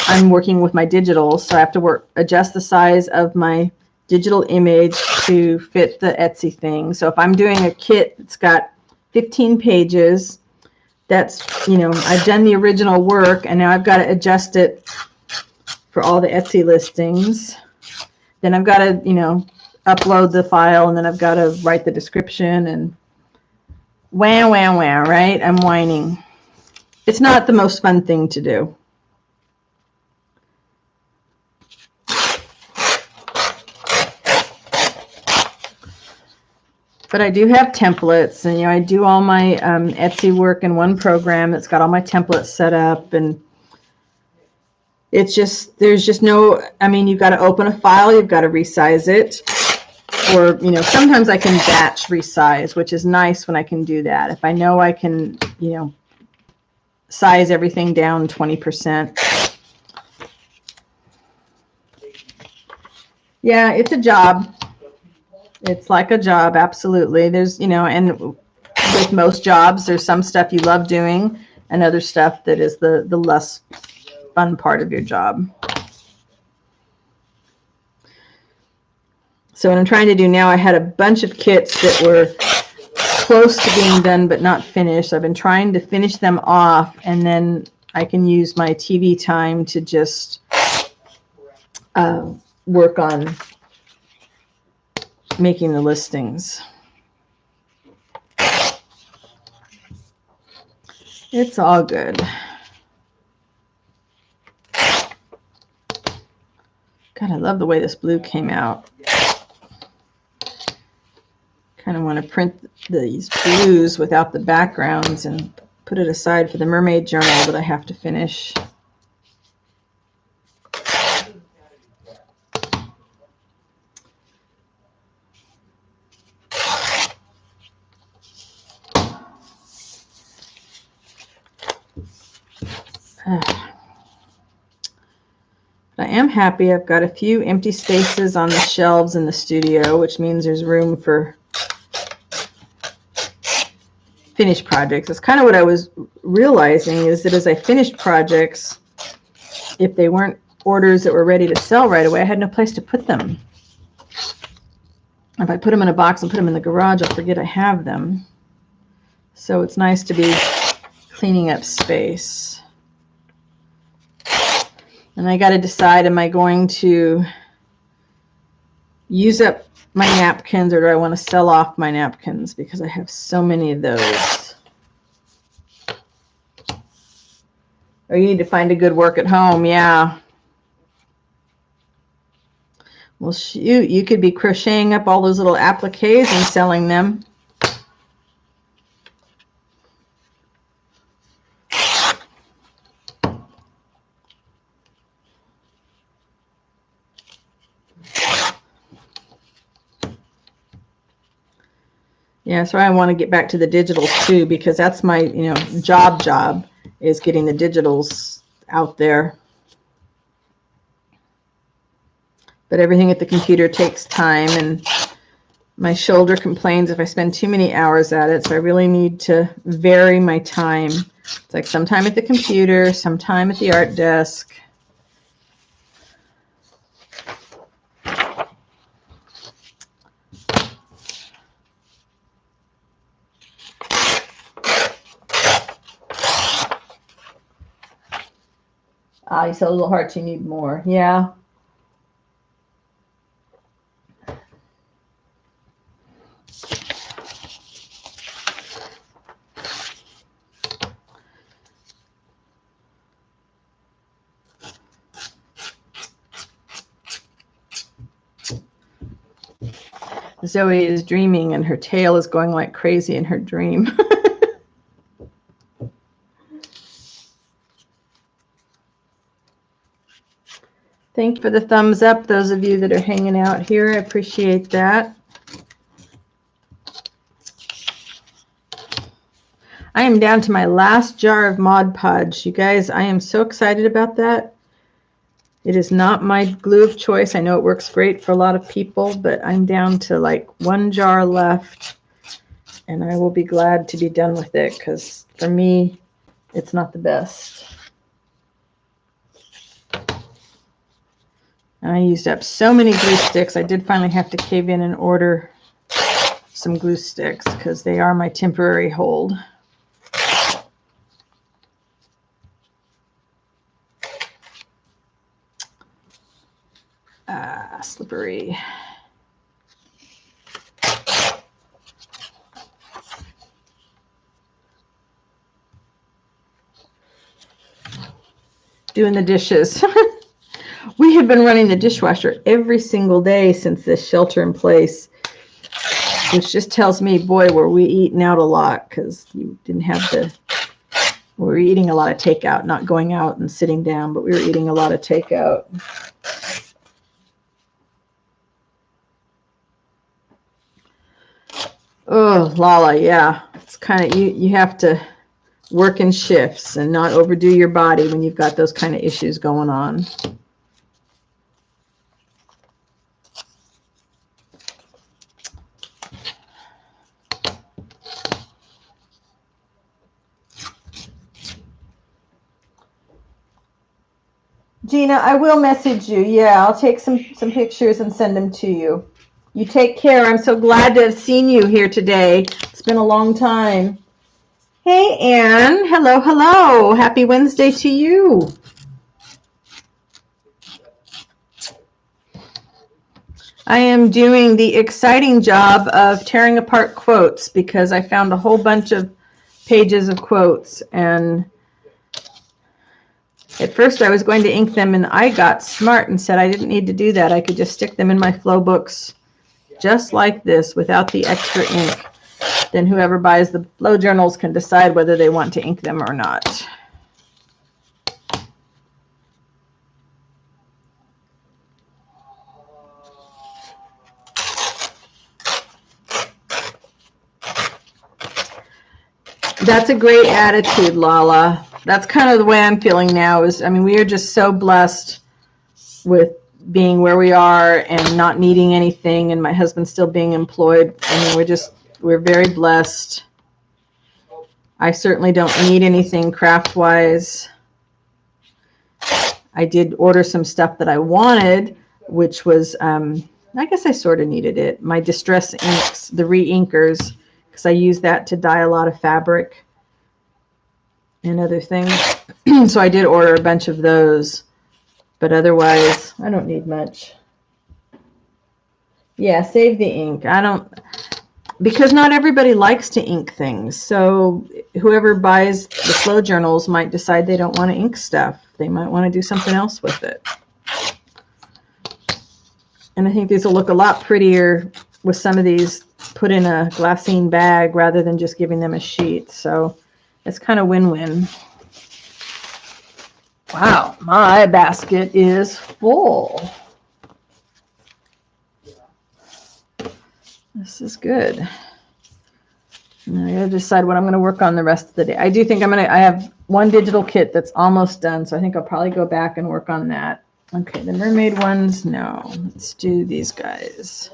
I'm working with my digital, so I have to adjust the size of my digital image to fit the Etsy thing. So if I'm doing a kit that's got 15 pages, that's, I've done the original work and now I've got to adjust it for all the Etsy listings. Then I've got to, upload the file, and then I've got to write the description, and wah, right? I'm whining. It's not the most fun thing to do. But I do have templates, and I do all my Etsy work in one program that's got all my templates set up, and it's just, there's just no, you've got to open a file, you've got to resize it, or sometimes I can batch resize, which is nice when I can do that. If I know I can size everything down 20%. Yeah, it's a job. It's like a job, absolutely. There's, and with most jobs, there's some stuff you love doing and other stuff that is the less fun part of your job. So what I'm trying to do now, I had a bunch of kits that were close to being done but not finished. I've been trying to finish them off, and then I can use my TV time to just work on making the listings. It's all good. God, I love the way this blue came out. Kind of want to print these blues without the backgrounds and put it aside for the mermaid journal that I have to finish. I am happy I've got a few empty spaces on the shelves in the studio, which means there's room for finished projects. That's kind of what I was realizing, is that as I finished projects, if they weren't orders that were ready to sell right away, I had no place to put them. If I put them in a box and put them in the garage, I'll forget I have them. So it's nice to be cleaning up space. And I got to decide, am I going to use up my napkins, or do I want to sell off my napkins, because I have so many of those. Or you need to find a good work at home. Yeah. Well, shoot, you could be crocheting up all those little appliques and selling them. Yeah, so I want to get back to the digitals too, because that's my, job is getting the digitals out there. But everything at the computer takes time, and my shoulder complains if I spend too many hours at it, so I really need to vary my time. It's like sometime at the computer, sometime at the art desk. You said a little heart, you need more. Yeah. Zoe is dreaming, and her tail is going like crazy in her dream. Thank you for the thumbs up, those of you that are hanging out here. I appreciate that. I am down to my last jar of Mod Podge. You guys, I am so excited about that. It is not my glue of choice. I know it works great for a lot of people, but I'm down to like 1 jar left, and I will be glad to be done with it because for me, it's not the best. And I used up so many glue sticks. I did finally have to cave in and order some glue sticks because they are my temporary hold. Slippery. Doing the dishes. We have been running the dishwasher every single day since this shelter in place, which just tells me, boy, were we eating out a lot because you didn't have the, we were eating a lot of takeout, not going out and sitting down, but we were eating a lot of takeout. Oh, Lala, yeah. It's kind of, you have to work in shifts and not overdo your body when you've got those kind of issues going on. Gina, I will message you. Yeah, I'll take some pictures and send them to you. You take care. I'm so glad to have seen you here today. It's been a long time. Hey, Ann. Hello, hello. Happy Wednesday to you. I am doing the exciting job of tearing apart quotes because I found a whole bunch of pages of quotes, and at first I was going to ink them, and I got smart and said I didn't need to do that. I could just stick them in my flow books just like this without the extra ink. Then whoever buys the flow journals can decide whether they want to ink them or not. That's a great attitude, Lala. That's kind of the way I'm feeling now. I mean, we are just so blessed with being where we are and not needing anything, and my husband still being employed. I mean, we're very blessed. I certainly don't need anything craft-wise. I did order some stuff that I wanted, which was, I guess I sort of needed it. My Distress inks, the re-inkers, because I use that to dye a lot of fabric and other things. So I did order a bunch of those, but otherwise I don't need much. Yeah, save the ink. Because not everybody likes to ink things. So whoever buys the flow journals might decide they don't want to ink stuff. They might want to do something else with it. And I think these will look a lot prettier with some of these put in a glassine bag rather than just giving them a sheet. So it's kind of win-win. Wow, my basket is full. This is good. Now I gotta decide what I'm gonna work on the rest of the day. I do think I have one digital kit that's almost done, so I think I'll probably go back and work on that. Okay, the mermaid ones, no. Let's do these guys.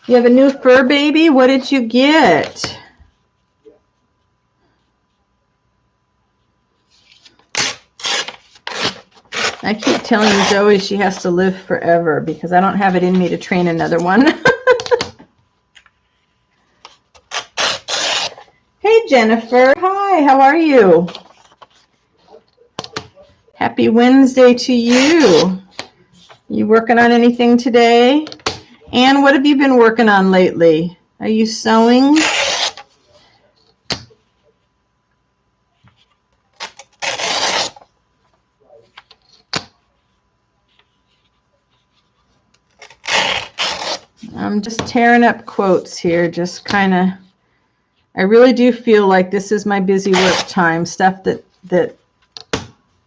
You have a new fur baby? What did you get? I keep telling Zoe she has to live forever because I don't have it in me to train another one. Hey, Jennifer. Hi, how are you? Happy Wednesday to you. You working on anything today? Anne, what have you been working on lately? Are you sewing? I'm just tearing up quotes here, just kind of, I really do feel like this is my busy work time, stuff that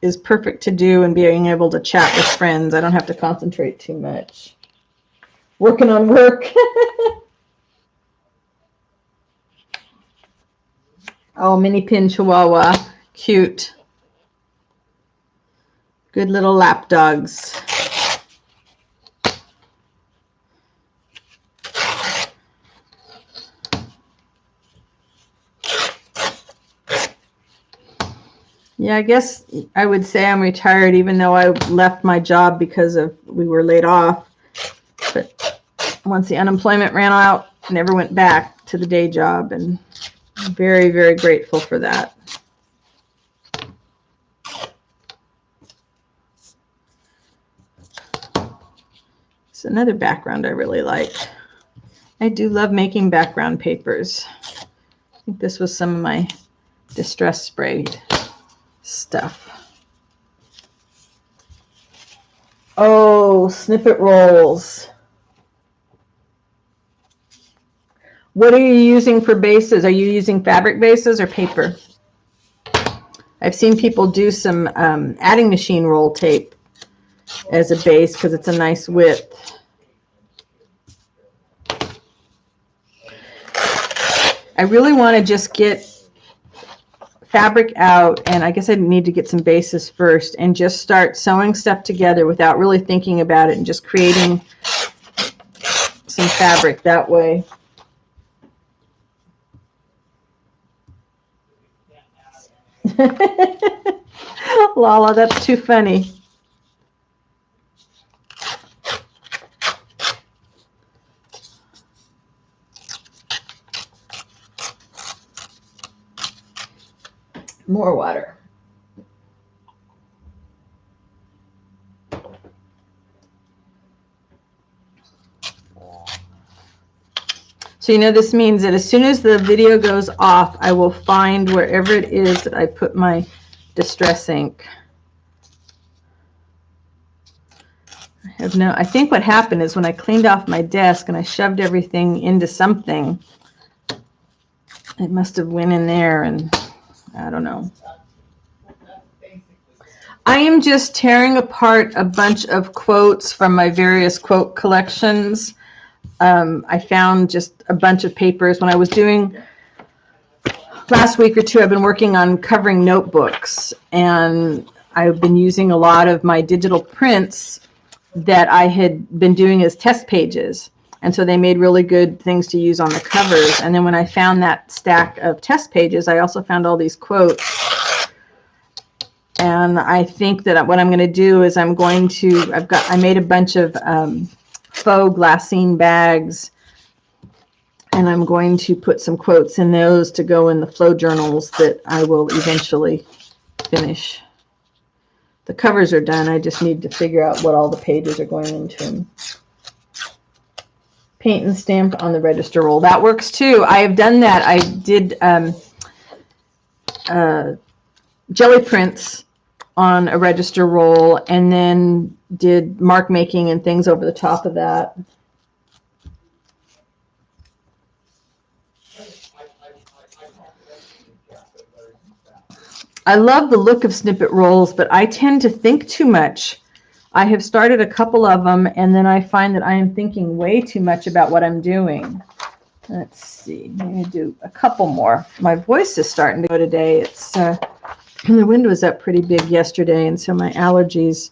is perfect to do and being able to chat with friends. I don't have to concentrate too much. Working on work. Oh, mini pin chihuahua. Cute. Good little lap dogs. Yeah, I guess I would say I'm retired, even though I left my job because we were laid off. But once the unemployment ran out, I never went back to the day job, and I'm very, very grateful for that. It's another background I really like. I do love making background papers. I think this was some of my distress sprayed stuff. Oh, snippet rolls. What are you using for bases? Are you using fabric bases or paper? I've seen people do some adding machine roll tape as a base because it's a nice width. I really want to just get fabric out, and I guess I need to get some bases first and just start sewing stuff together without really thinking about it and just creating some fabric that way. Lala, that's too funny. More water. So this means that as soon as the video goes off, I will find wherever it is that I put my distress ink. I think what happened is when I cleaned off my desk and I shoved everything into something, it must have went in there, and I don't know. I am just tearing apart a bunch of quotes from my various quote collections. I found just a bunch of papers. When I was doing last week or two, I've been working on covering notebooks, and I've been using a lot of my digital prints that I had been doing as test pages. And so they made really good things to use on the covers. And then when I found that stack of test pages, I also found all these quotes. And I think that what I'm going to do is I made a bunch of faux glassine bags, and I'm going to put some quotes in those to go in the flow journals that I will eventually finish. The covers are done. I just need to figure out what all the pages are going into them. Paint and stamp on the register roll. That works too. I have done that. I did jelly prints on a register roll and then did mark making and things over the top of that. I love the look of snippet rolls, but I tend to think too much. I have started a couple of them, and then I find that I am thinking way too much about what I'm doing. Let's see. I'm going to do a couple more. My voice is starting to go today. The wind was up pretty big yesterday, and so my allergies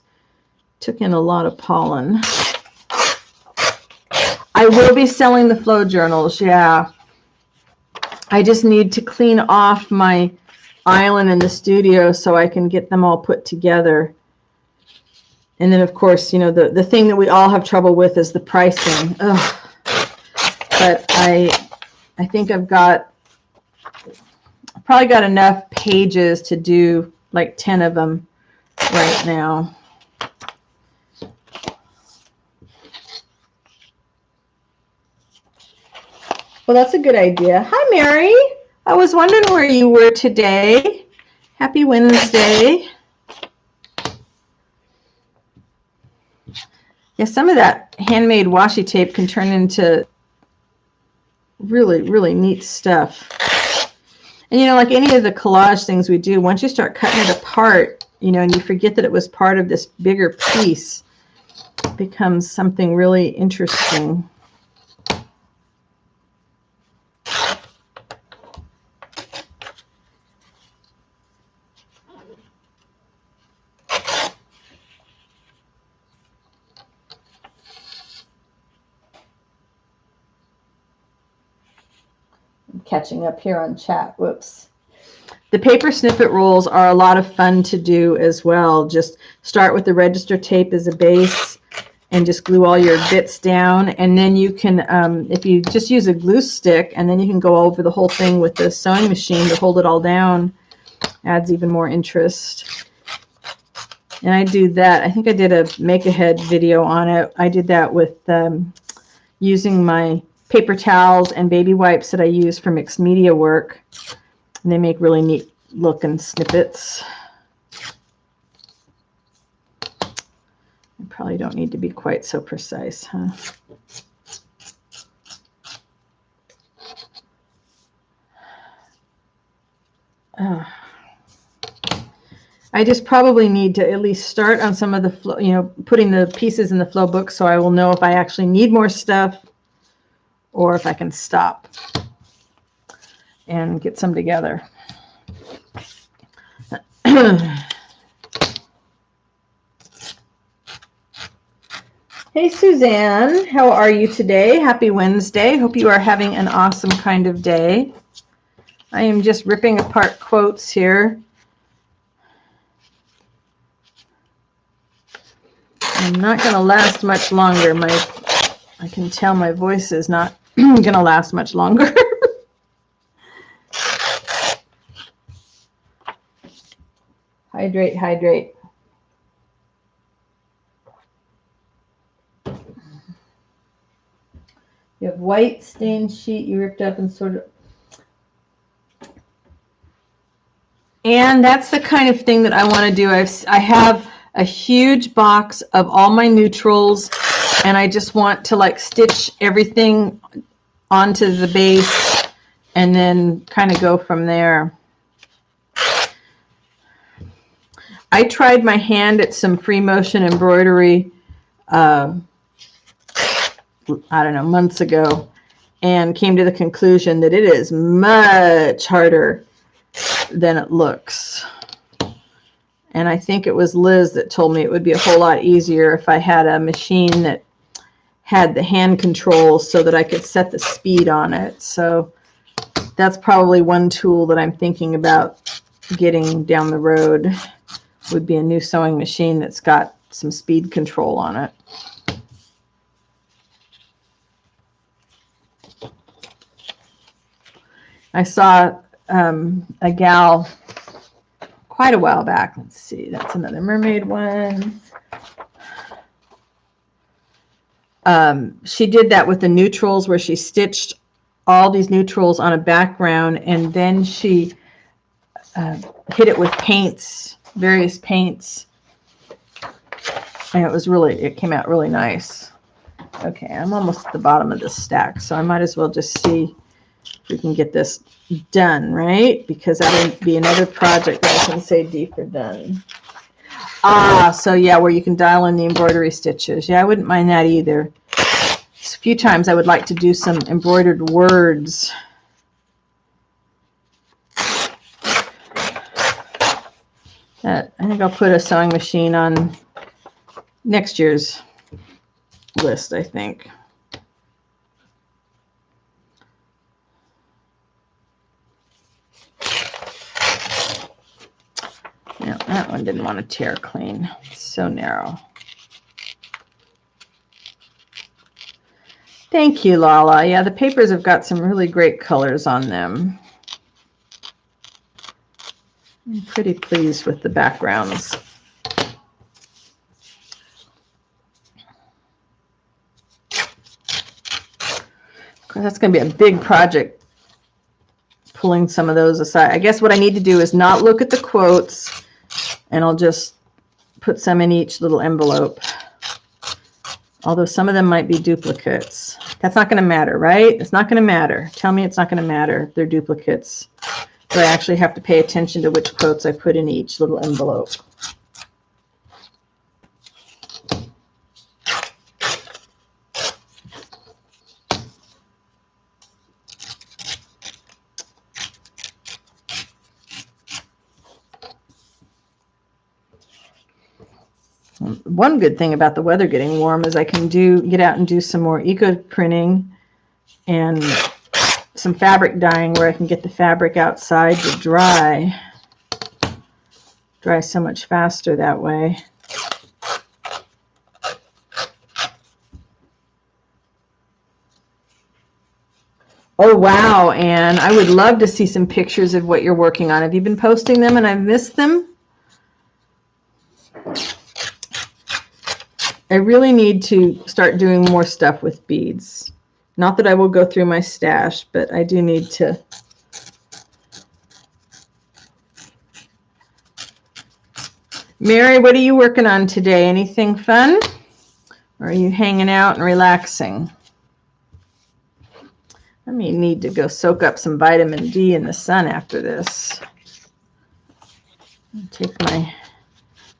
took in a lot of pollen. I will be selling the flow journals, yeah. I just need to clean off my island in the studio so I can get them all put together. And then, of course, the thing that we all have trouble with is the pricing. Ugh. But I think I've probably got enough pages to do like 10 of them right now. Well, that's a good idea. Hi, Mary. I was wondering where you were today. Happy Wednesday. Yeah, some of that handmade washi tape can turn into really, really neat stuff. And like any of the collage things we do, once you start cutting it apart, you know, and you forget that it was part of this bigger piece, it becomes something really interesting. I'm catching up here on chat. Whoops. The paper snippet rolls are a lot of fun to do as well. Just start with the register tape as a base and just glue all your bits down. And then you can, if you just use a glue stick, and then you can go over the whole thing with the sewing machine to hold it all down. Adds even more interest. And I do that. I think I did a make-ahead video on it. I did that with using my paper towels and baby wipes that I use for mixed media work. And they make really neat looking snippets. I probably don't need to be quite so precise, huh? I just probably need to at least start on some of the flow, you know, putting the pieces in the flow book so I will know if I actually need more stuff or if I can stop and get some together. Hey, Suzanne, how are you today? Happy Wednesday. Hope you are having an awesome kind of day. I am just ripping apart quotes here. I'm not going to last much longer. I can tell my voice is not going to last much longer. Hydrate, hydrate. You have white stained sheet you ripped up and sort of. And that's the kind of thing that I want to do. I have a huge box of all my neutrals, and I just want to like stitch everything onto the base and then kind of go from there. I tried my hand at some free motion embroidery, I don't know, months ago, and came to the conclusion that it is much harder than it looks. And I think it was Liz that told me it would be a whole lot easier if I had a machine that had the hand controls so that I could set the speed on it. So that's probably one tool that I'm thinking about getting down the road, would be a new sewing machine that's got some speed control on it. I saw a gal quite a while back. Let's see, that's another mermaid one. She did that with the neutrals, where she stitched all these neutrals on a background, and then she hit it with paints, various paints, and it came out really nice. Okay, I'm almost at the bottom of this stack, so I might as well just see if we can get this done, right? Because that would be another project that I can say D for done. So yeah, where you can dial in the embroidery stitches. Yeah, I wouldn't mind that either. A few times I would like to do some embroidered words. I think I'll put a sewing machine on next year's list, I think. No, that one didn't want to tear clean. It's so narrow. Thank you, Lala. Yeah, the papers have got some really great colors on them. I'm pretty pleased with the backgrounds. That's going to be a big project, pulling some of those aside. I guess what I need to do is not look at the quotes, and I'll just put some in each little envelope. Although some of them might be duplicates. That's not going to matter, right? It's not going to matter. Tell me it's not going to matter if they're duplicates. So I actually have to pay attention to which quotes I put in each little envelope. one good thing about the weather getting warm is I can get out and do some more eco printing and some fabric dyeing where I can get the fabric outside to dry so much faster that way. Oh, wow, Anne. I would love to see some pictures of what you're working on. Have you been posting them and I've missed them? I really need to start doing more stuff with beads. Not that I will go through my stash, but I do need to. Mary, what are you working on today? Anything fun? Or are you hanging out and relaxing? I may need to go soak up some vitamin D in the sun after this. I'll take my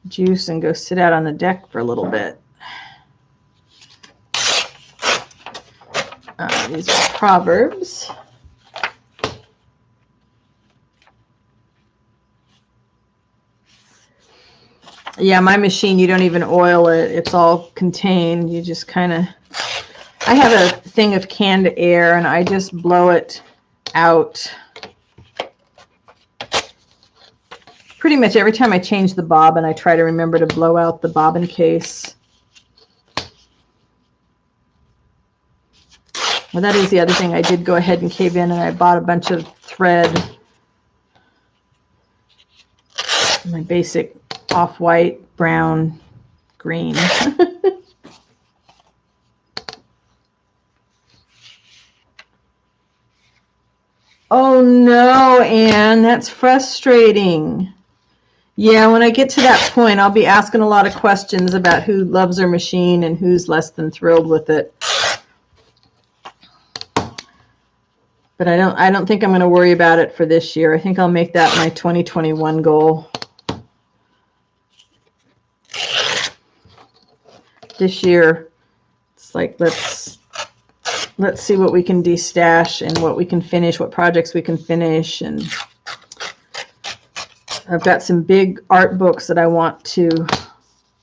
juice and go sit out on the deck for a little bit. These are Proverbs. Yeah, my machine, you don't even oil it. It's all contained. You just kind of... I have a thing of canned air, and I just blow it out. Pretty much every time I change the bobbin, I try to remember to blow out the bobbin case. Well, that is the other thing. I did go ahead and cave in, and I bought a bunch of thread. My basic off-white, brown, green. Oh no, Anne, that's frustrating. Yeah, when I get to that point, I'll be asking a lot of questions about who loves their machine and who's less than thrilled with it. But I don't think I'm going to worry about it for this year. I think I'll make that my 2021 goal. This year, it's like let's see what we can destash and what we can finish, what projects we can finish. And I've got some big art books that I want to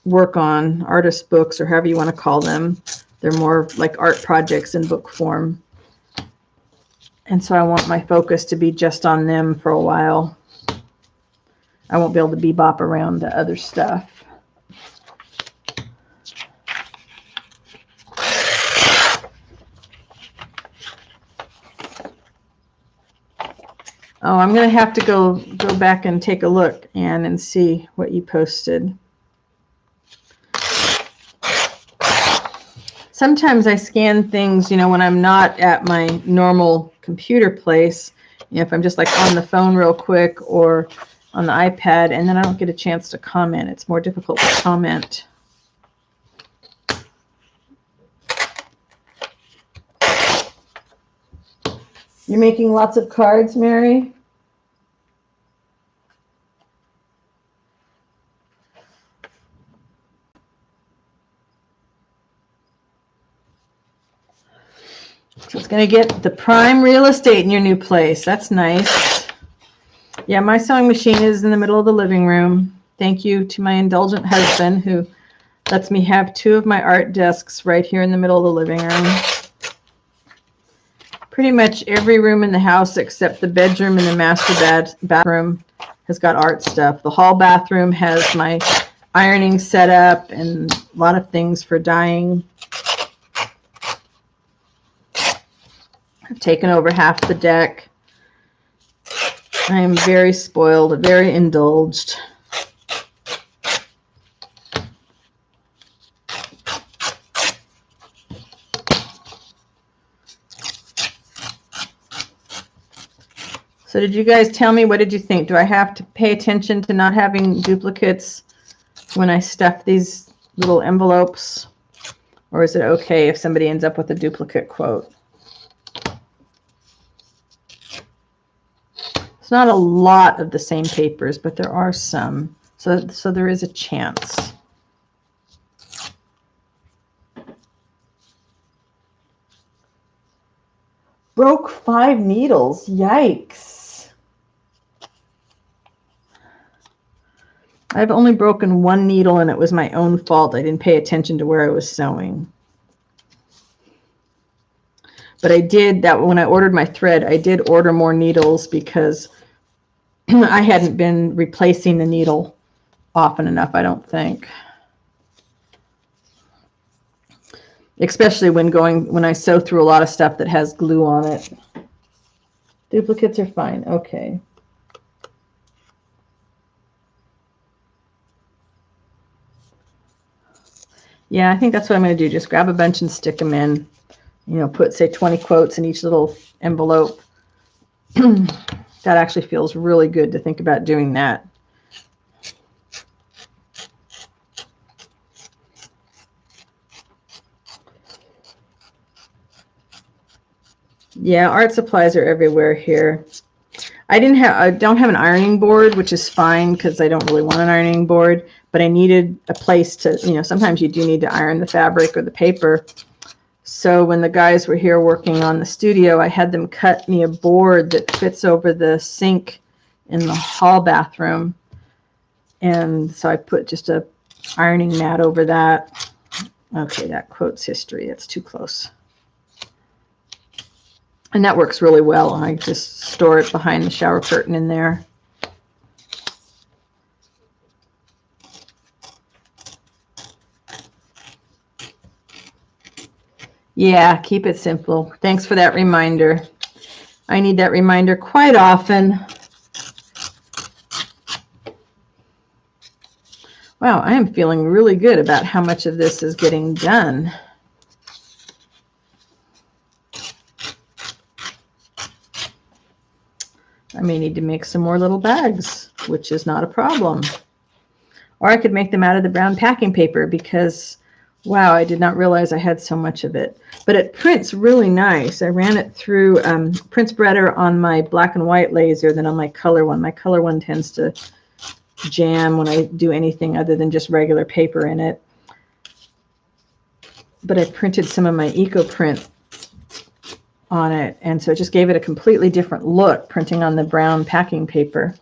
work on, artist books or however you want to call them. They're more like art projects in book form. And so I want my focus to be just on them for a while. I won't be able to bebop around the other stuff. Oh, I'm going to have to go back and take a look, Anne, and see what you posted. Sometimes I scan things, when I'm not at my normal computer place, if I'm just like on the phone real quick or on the iPad, and then I don't get a chance to comment. It's more difficult to comment. You're making lots of cards, Mary? So it's going to get the prime real estate in your new place. That's nice. Yeah, my sewing machine is in the middle of the living room. Thank you to my indulgent husband who lets me have 2 of my art desks right here in the middle of the living room. Pretty much every room in the house except the bedroom and the master bathroom has got art stuff. The hall bathroom has my ironing set up and a lot of things for dyeing. I've taken over half the deck. I am very spoiled, very indulged. So did you guys tell me, what did you think? Do I have to pay attention to not having duplicates when I stuff these little envelopes? Or is it okay if somebody ends up with a duplicate quote? It's not a lot of the same papers, but there are some. So there is a chance. Broke 5 needles. Yikes. I've only broken one needle, and it was my own fault. I didn't pay attention to where I was sewing. But I did that when I ordered my thread. I did order more needles because I hadn't been replacing the needle often enough, I don't think. Especially when I sew through a lot of stuff that has glue on it. Duplicates are fine. Okay. Yeah, I think that's what I'm going to do. Just grab a bunch and stick them in. You know, put, say, 20 quotes in each little envelope. That actually feels really good to think about doing that. Yeah, art supplies are everywhere here. I don't have an ironing board, which is fine because I don't really want an ironing board, but I needed a place to, you know, sometimes you do need to iron the fabric or the paper. So when the guys were here working on the studio, I had them cut me a board that fits over the sink in the hall bathroom. And so I put just a ironing mat over that. Okay, that quotes history. That's too close. And that works really well. I just store it behind the shower curtain in there. Yeah, keep it simple. Thanks for that reminder. I need that reminder quite often. Wow, I am feeling really good about how much of this is getting done. I may need to make some more little bags, which is not a problem. Or I could make them out of the brown packing paper because, wow, I did not realize I had so much of it. But it prints really nice. I ran it through, prints better on my black and white laser than on my color one. My color one tends to jam when I do anything other than just regular paper in it. But I printed some of my eco print on it, and so it just gave it a completely different look printing on the brown packing paper.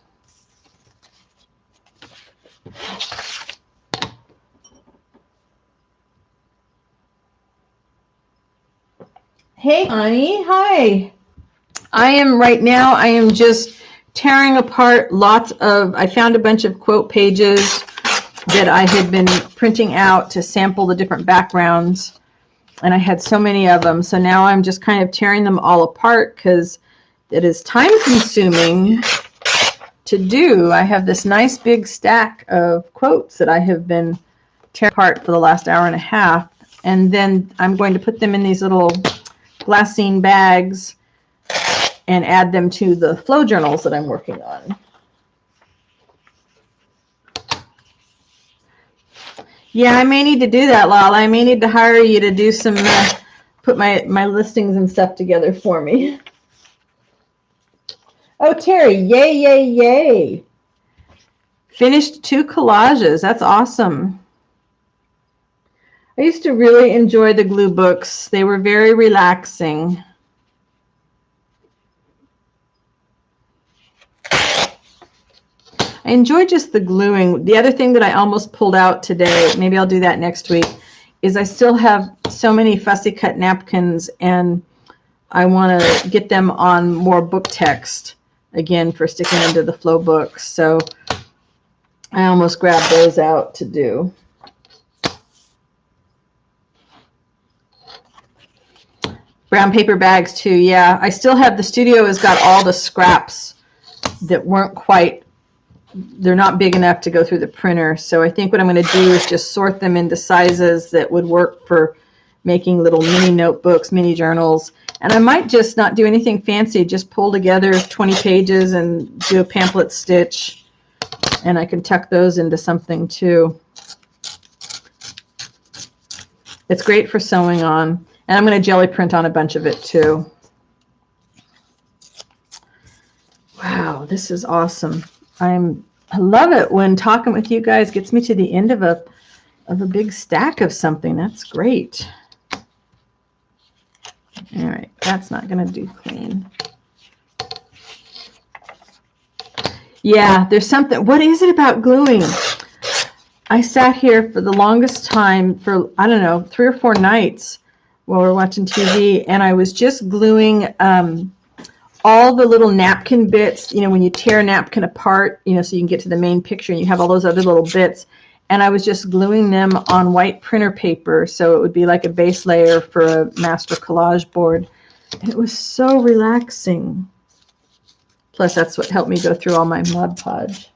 Hey Ani, hi. I am just tearing apart I found a bunch of quote pages that I had been printing out to sample the different backgrounds, and I had so many of them, so now I'm just kind of tearing them all apart because it is time consuming to do. I have this nice big stack of quotes that I have been tearing apart for the last hour and a half, and then I'm going to put them in these little glassine bags and add them to the flow journals that I'm working on. Yeah, I may need to do that, Lala. I may need to hire you to do some, put my listings and stuff together for me. Oh, Terry, yay, yay, yay. Finished 2 collages. That's awesome. I used to really enjoy the glue books. They were very relaxing. I enjoy just the gluing. The other thing that I almost pulled out today, maybe I'll do that next week, is I still have so many fussy cut napkins, and I want to get them on more book text again for sticking into the flow books. So I almost grabbed those out to do. Brown paper bags too. Yeah, I still have, the studio has got all the scraps that weren't quite, they're not big enough to go through the printer. So I think what I'm going to do is just sort them into sizes that would work for making little mini notebooks, mini journals. And I might just not do anything fancy, just pull together 20 pages and do a pamphlet stitch. And I can tuck those into something too. It's great for sewing on. And I'm going to jelly print on a bunch of it too. Wow, this is awesome. I love it when talking with you guys gets me to the end of a big stack of something. That's great. All right, that's not going to do clean. Yeah, there's something. What is it about gluing? I sat here for the longest time for, I don't know, 3 or 4 nights while we were watching TV, and I was just gluing all the little napkin bits, you know, when you tear a napkin apart, you know, so you can get to the main picture and you have all those other little bits. And I was just gluing them on white printer paper so it would be like a base layer for a master collage board. And it was so relaxing. Plus, that's what helped me go through all my Mod Podge.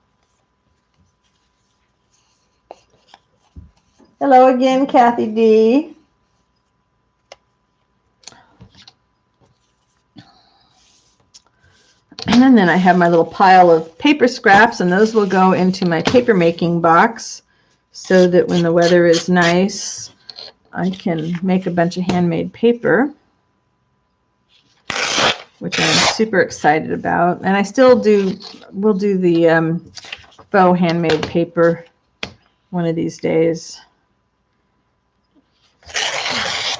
Hello again, Kathy D. And then I have my little pile of paper scraps, and those will go into my paper making box so that when the weather is nice, I can make a bunch of handmade paper, which I'm super excited about. And I still will do the faux handmade paper one of these days.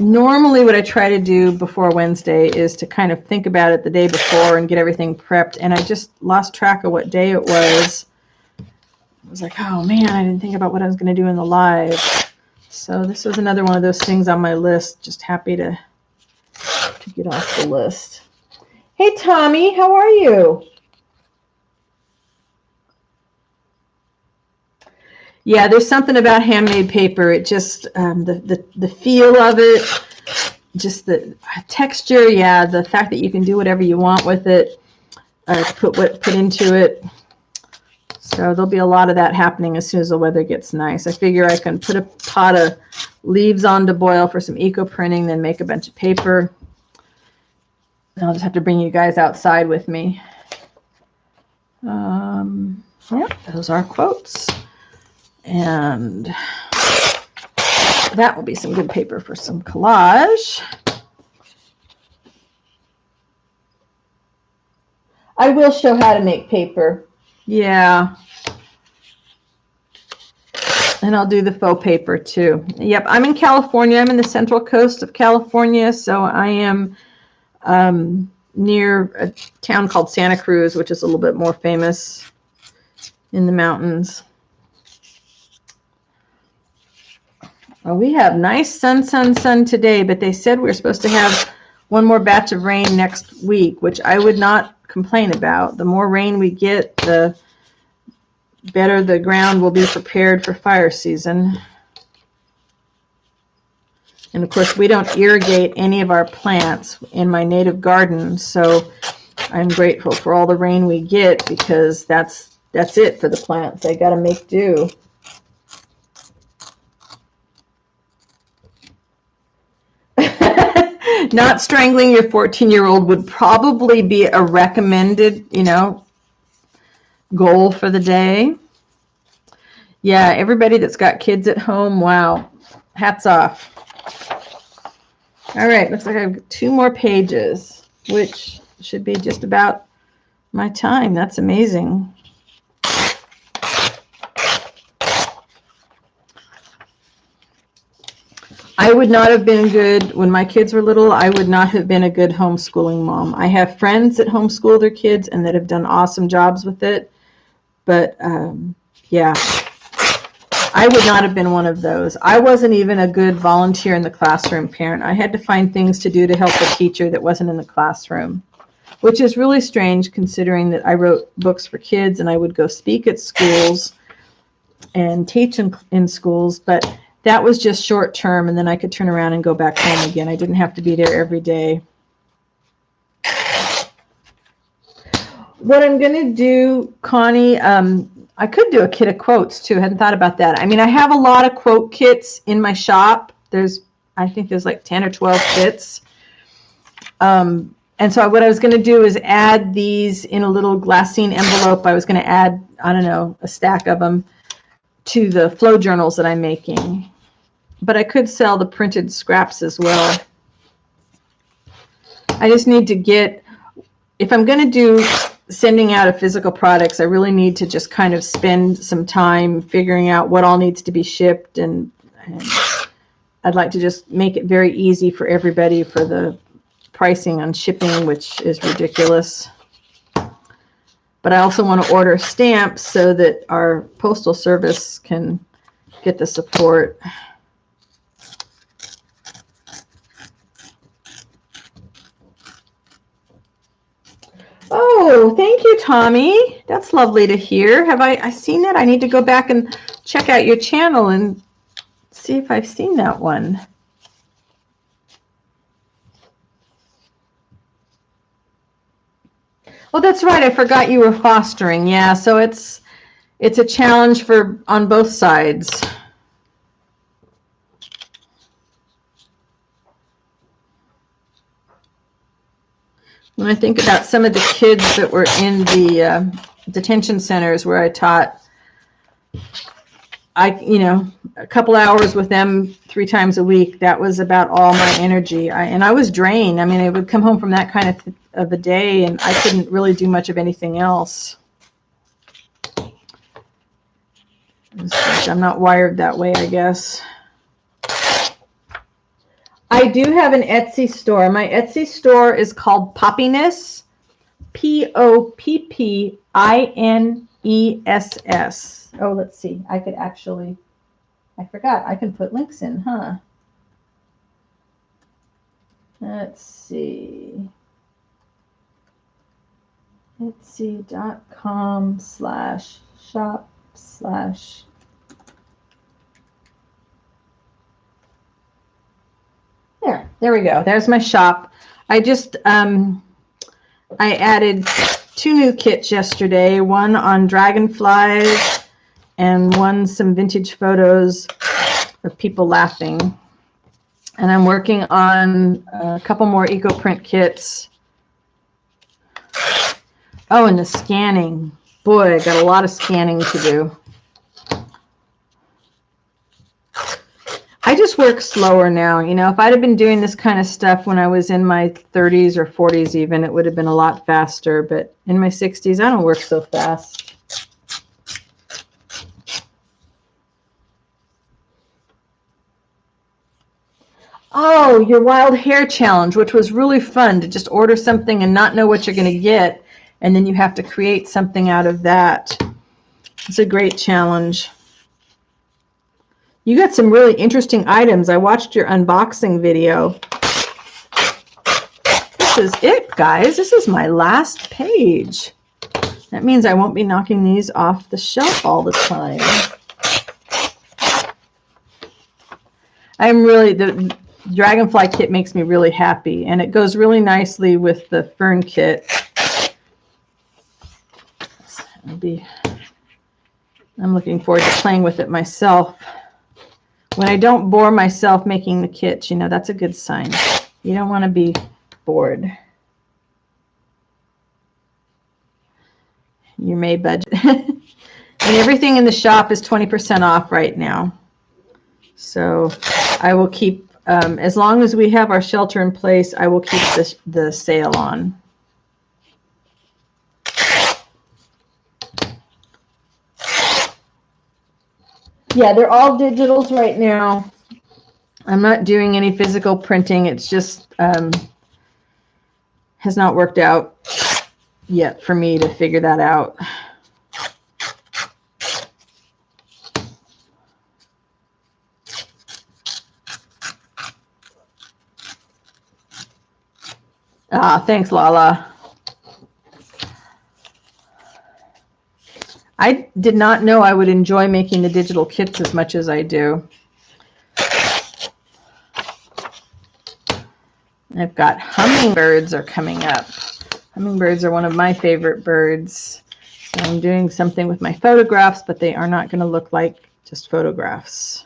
Normally what I try to do before Wednesday is to kind of think about it the day before and get everything prepped, and I just lost track of what day it was. I was like, oh man, I didn't think about what I was going to do in the live. So this was another one of those things on my list. Just happy to get off the list. Hey Tommy, how are you? Yeah, there's something about handmade paper. It just the feel of it, just the texture. Yeah, the fact that you can do whatever you want with it, put into it. So there'll be a lot of that happening as soon as the weather gets nice. I figure I can put a pot of leaves on to boil for some eco printing, then make a bunch of paper. And I'll just have to bring you guys outside with me. Yeah, those are quotes. And that will be some good paper for some collage. I will show how to make paper. Yeah. And I'll do the faux paper too. Yep, I'm in California. I'm in the central coast of California, so I am near a town called Santa Cruz, which is a little bit more famous in the mountains. Well, we have nice sun today, but they said we're supposed to have one more batch of rain next week, which I would not complain about. The more rain we get, the better the ground will be prepared for fire season. And of course, we don't irrigate any of our plants in my native garden, so I'm grateful for all the rain we get because that's it for the plants. I got to make do. Not strangling your 14-year-old would probably be a recommended, goal for the day. Yeah, everybody that's got kids at home, wow, hats off. All right, looks like I have 2 more pages, which should be just about my time. That's amazing. I would not have been good when my kids were little. I would not have been a good homeschooling mom. I have friends that homeschool their kids and that have done awesome jobs with it. But yeah, I would not have been one of those. I wasn't even a good volunteer in the classroom parent. I had to find things to do to help a teacher that wasn't in the classroom, which is really strange considering that I wrote books for kids and I would go speak at schools and teach in schools, but that was just short term, and then I could turn around and go back home again. I didn't have to be there every day. What I'm going to do, Connie, I could do a kit of quotes too. I hadn't thought about that. I mean, I have a lot of quote kits in my shop. I think there's like 10 or 12 kits. And so what I was going to do is add these in a little glassine envelope. I was going to add, I don't know, a stack of them to the flow journals that I'm making. But I could sell the printed scraps as well. I just need to get, if I'm going to do sending out of physical products, I really need to just kind of spend some time figuring out what all needs to be shipped, and I'd like to just make it very easy for everybody for the pricing on shipping, which is ridiculous. But I also want to order stamps so that our postal service can get the support. Oh, thank you, Tommy. That's lovely to hear. Have I seen that? I need to go back and check out your channel and see if I've seen that one. Oh, that's right. I forgot you were fostering. Yeah, so it's a challenge for on both sides. When I think about some of the kids that were in the detention centers where I taught, a couple hours with them 3 times a week, that was about all my energy. And I was drained. I mean, I would come home from that kind of a day, and I couldn't really do much of anything else. I'm not wired that way, I guess. I do have an Etsy store. My Etsy store is called Poppiness, Poppiness. Oh, let's see. I forgot. I can put links in, huh? Let's see. Etsy.com/shop/ There we go. There's my shop. I just I added 2 new kits yesterday, one on dragonflies and some vintage photos of people laughing. And I'm working on a couple more eco print kits. Oh, and the scanning. Boy, I got a lot of scanning to do. I just work slower now. If I'd have been doing this kind of stuff when I was in my 30s or 40s even, it would have been a lot faster. But in my 60s, I don't work so fast. Oh, your wild hair challenge, which was really fun to just order something and not know what you're going to get. And then you have to create something out of that. It's a great challenge. You got some really interesting items. I watched your unboxing video. This is it, guys. This is my last page. That means I won't be knocking these off the shelf all the time. The dragonfly kit makes me really happy, and it goes really nicely with the fern kit. I'm looking forward to playing with it myself. When I don't bore myself making the kits, that's a good sign. You don't want to be bored. You may budget. And everything in the shop is 20% off right now. So I will keep, as long as we have our shelter in place, I will keep the sale on. Yeah, they're all digitals right now. I'm not doing any physical printing. It's just has not worked out yet for me to figure that out. Thanks, Lala. I did not know I would enjoy making the digital kits as much as I do. I've got hummingbirds are coming up. Hummingbirds are one of my favorite birds. So I'm doing something with my photographs, but they are not going to look like just photographs.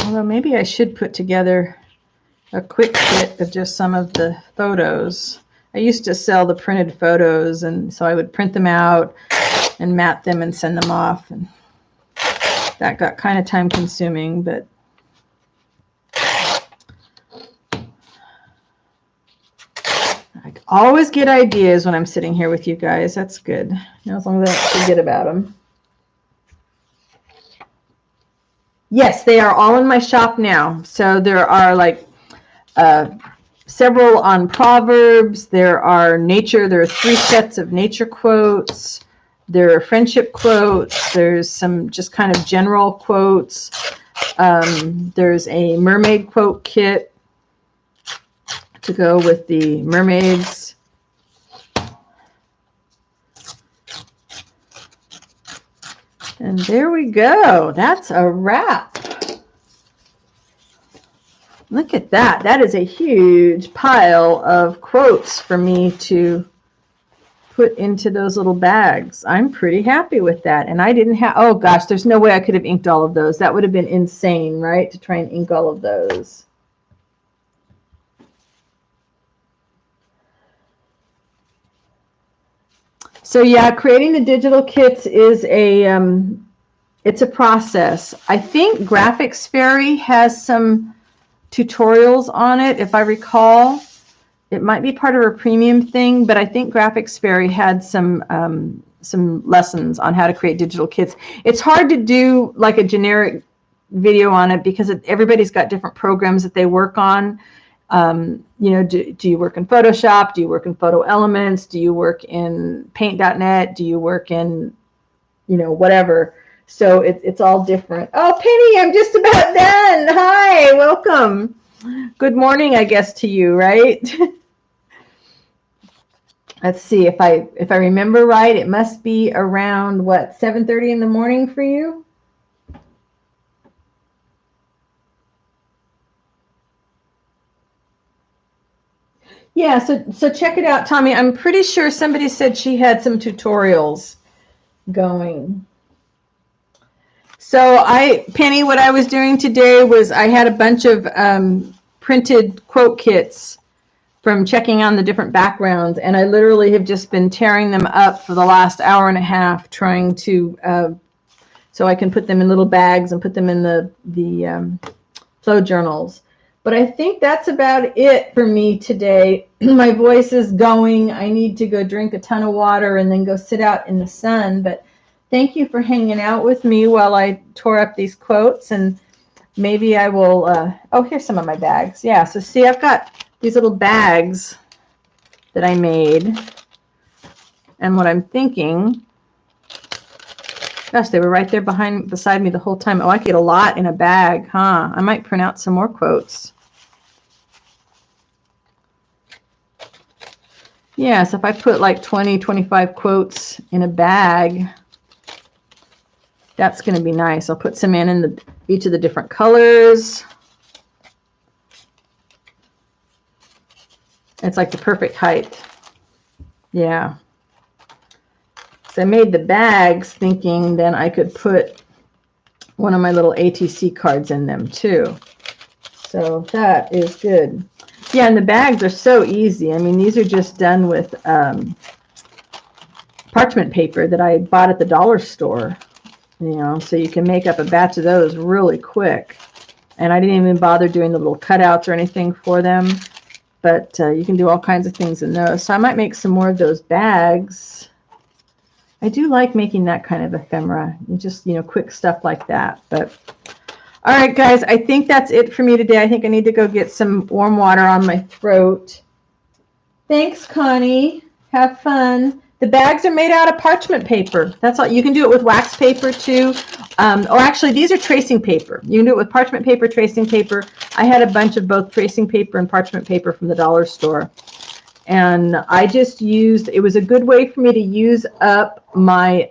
Although maybe I should put together a quick kit of just some of the photos. I used to sell the printed photos, and so I would print them out and mat them and send them off. And that got kind of time consuming, but I always get ideas when I'm sitting here with you guys. That's good. As long as I don't forget about them. Yes, they are all in my shop now. So there are like several on Proverbs. There are 3 sets of nature quotes. There are friendship quotes. There's some just kind of general quotes. There's a mermaid quote kit to go with the mermaids. And there we go. That's a wrap. Look at that. That is a huge pile of quotes for me to put into those little bags. I'm pretty happy with that. And I didn't have, oh gosh, there's no way I could have inked all of those. That would have been insane, right? To try and ink all of those. So yeah, creating the digital kits is it's a process. I think Graphics Fairy has some tutorials on it, if I recall. It might be part of a premium thing, but I think Graphics Fairy had some lessons on how to create digital kits. It's hard to do like a generic video on it because everybody's got different programs that they work on. You know, do you work in Photoshop? Do you work in Photo Elements? Do you work in Paint.net? Do you work in, you know, whatever? So it's all different. Oh, Penny, I'm just about done. Hi, welcome. Good morning, I guess, to you, right? Let's see, if I remember right, it must be around, what, 7:30 in the morning for you? Yeah, so check it out, Tommy. I'm pretty sure somebody said she had some tutorials going. So Penny, what I was doing today was I had a bunch of printed quote kits from checking on the different backgrounds, and I literally have just been tearing them up for the last hour and a half, trying to so I can put them in little bags and put them in the flow journals. But I think that's about it for me today. My voice is going. I need to go drink a ton of water and then go sit out in the sun. But thank you for hanging out with me while I tore up these quotes. And maybe I will, oh, here's some of my bags. Yeah, so see, I've got these little bags that I made. And what I'm thinking, gosh, they were right there beside me the whole time. Oh, I could get a lot in a bag, huh? I might print out some more quotes. Yeah, so if I put like 20, 25 quotes in a bag, that's going to be nice. I'll put some in each of the different colors. It's like the perfect height. Yeah. So I made the bags thinking then I could put one of my little ATC cards in them too. So that is good. Yeah, and the bags are so easy. I mean, these are just done with parchment paper that I bought at the dollar store. You know, so you can make up a batch of those really quick. And I didn't even bother doing the little cutouts or anything for them. But you can do all kinds of things in those. So I might make some more of those bags. I do like making that kind of ephemera. Just, you know, quick stuff like that. But all right, guys, I think that's it for me today. I think I need to go get some warm water on my throat. Thanks, Connie. Have fun. The bags are made out of parchment paper. That's all. You can do it with wax paper too. Or actually, these are tracing paper. You can do it with parchment paper, tracing paper. I had a bunch of both tracing paper and parchment paper from the dollar store. And I just used, it was a good way for me to use up my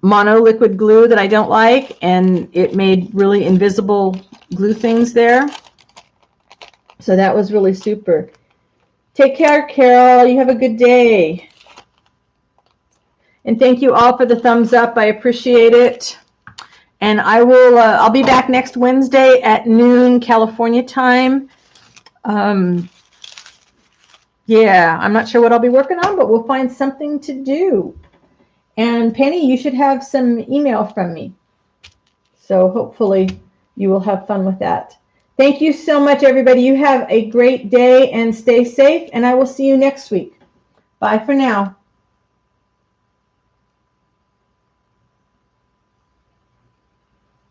mono liquid glue that I don't like, and it made really invisible glue things there. So that was really super. Take care, Carol. You have a good day. And thank you all for the thumbs up. I appreciate it. And I'll be back next Wednesday at noon California time. Yeah, I'm not sure what I'll be working on, but we'll find something to do. And Penny, you should have some email from me. So hopefully you will have fun with that. Thank you so much, everybody. You have a great day and stay safe, and I will see you next week. Bye for now.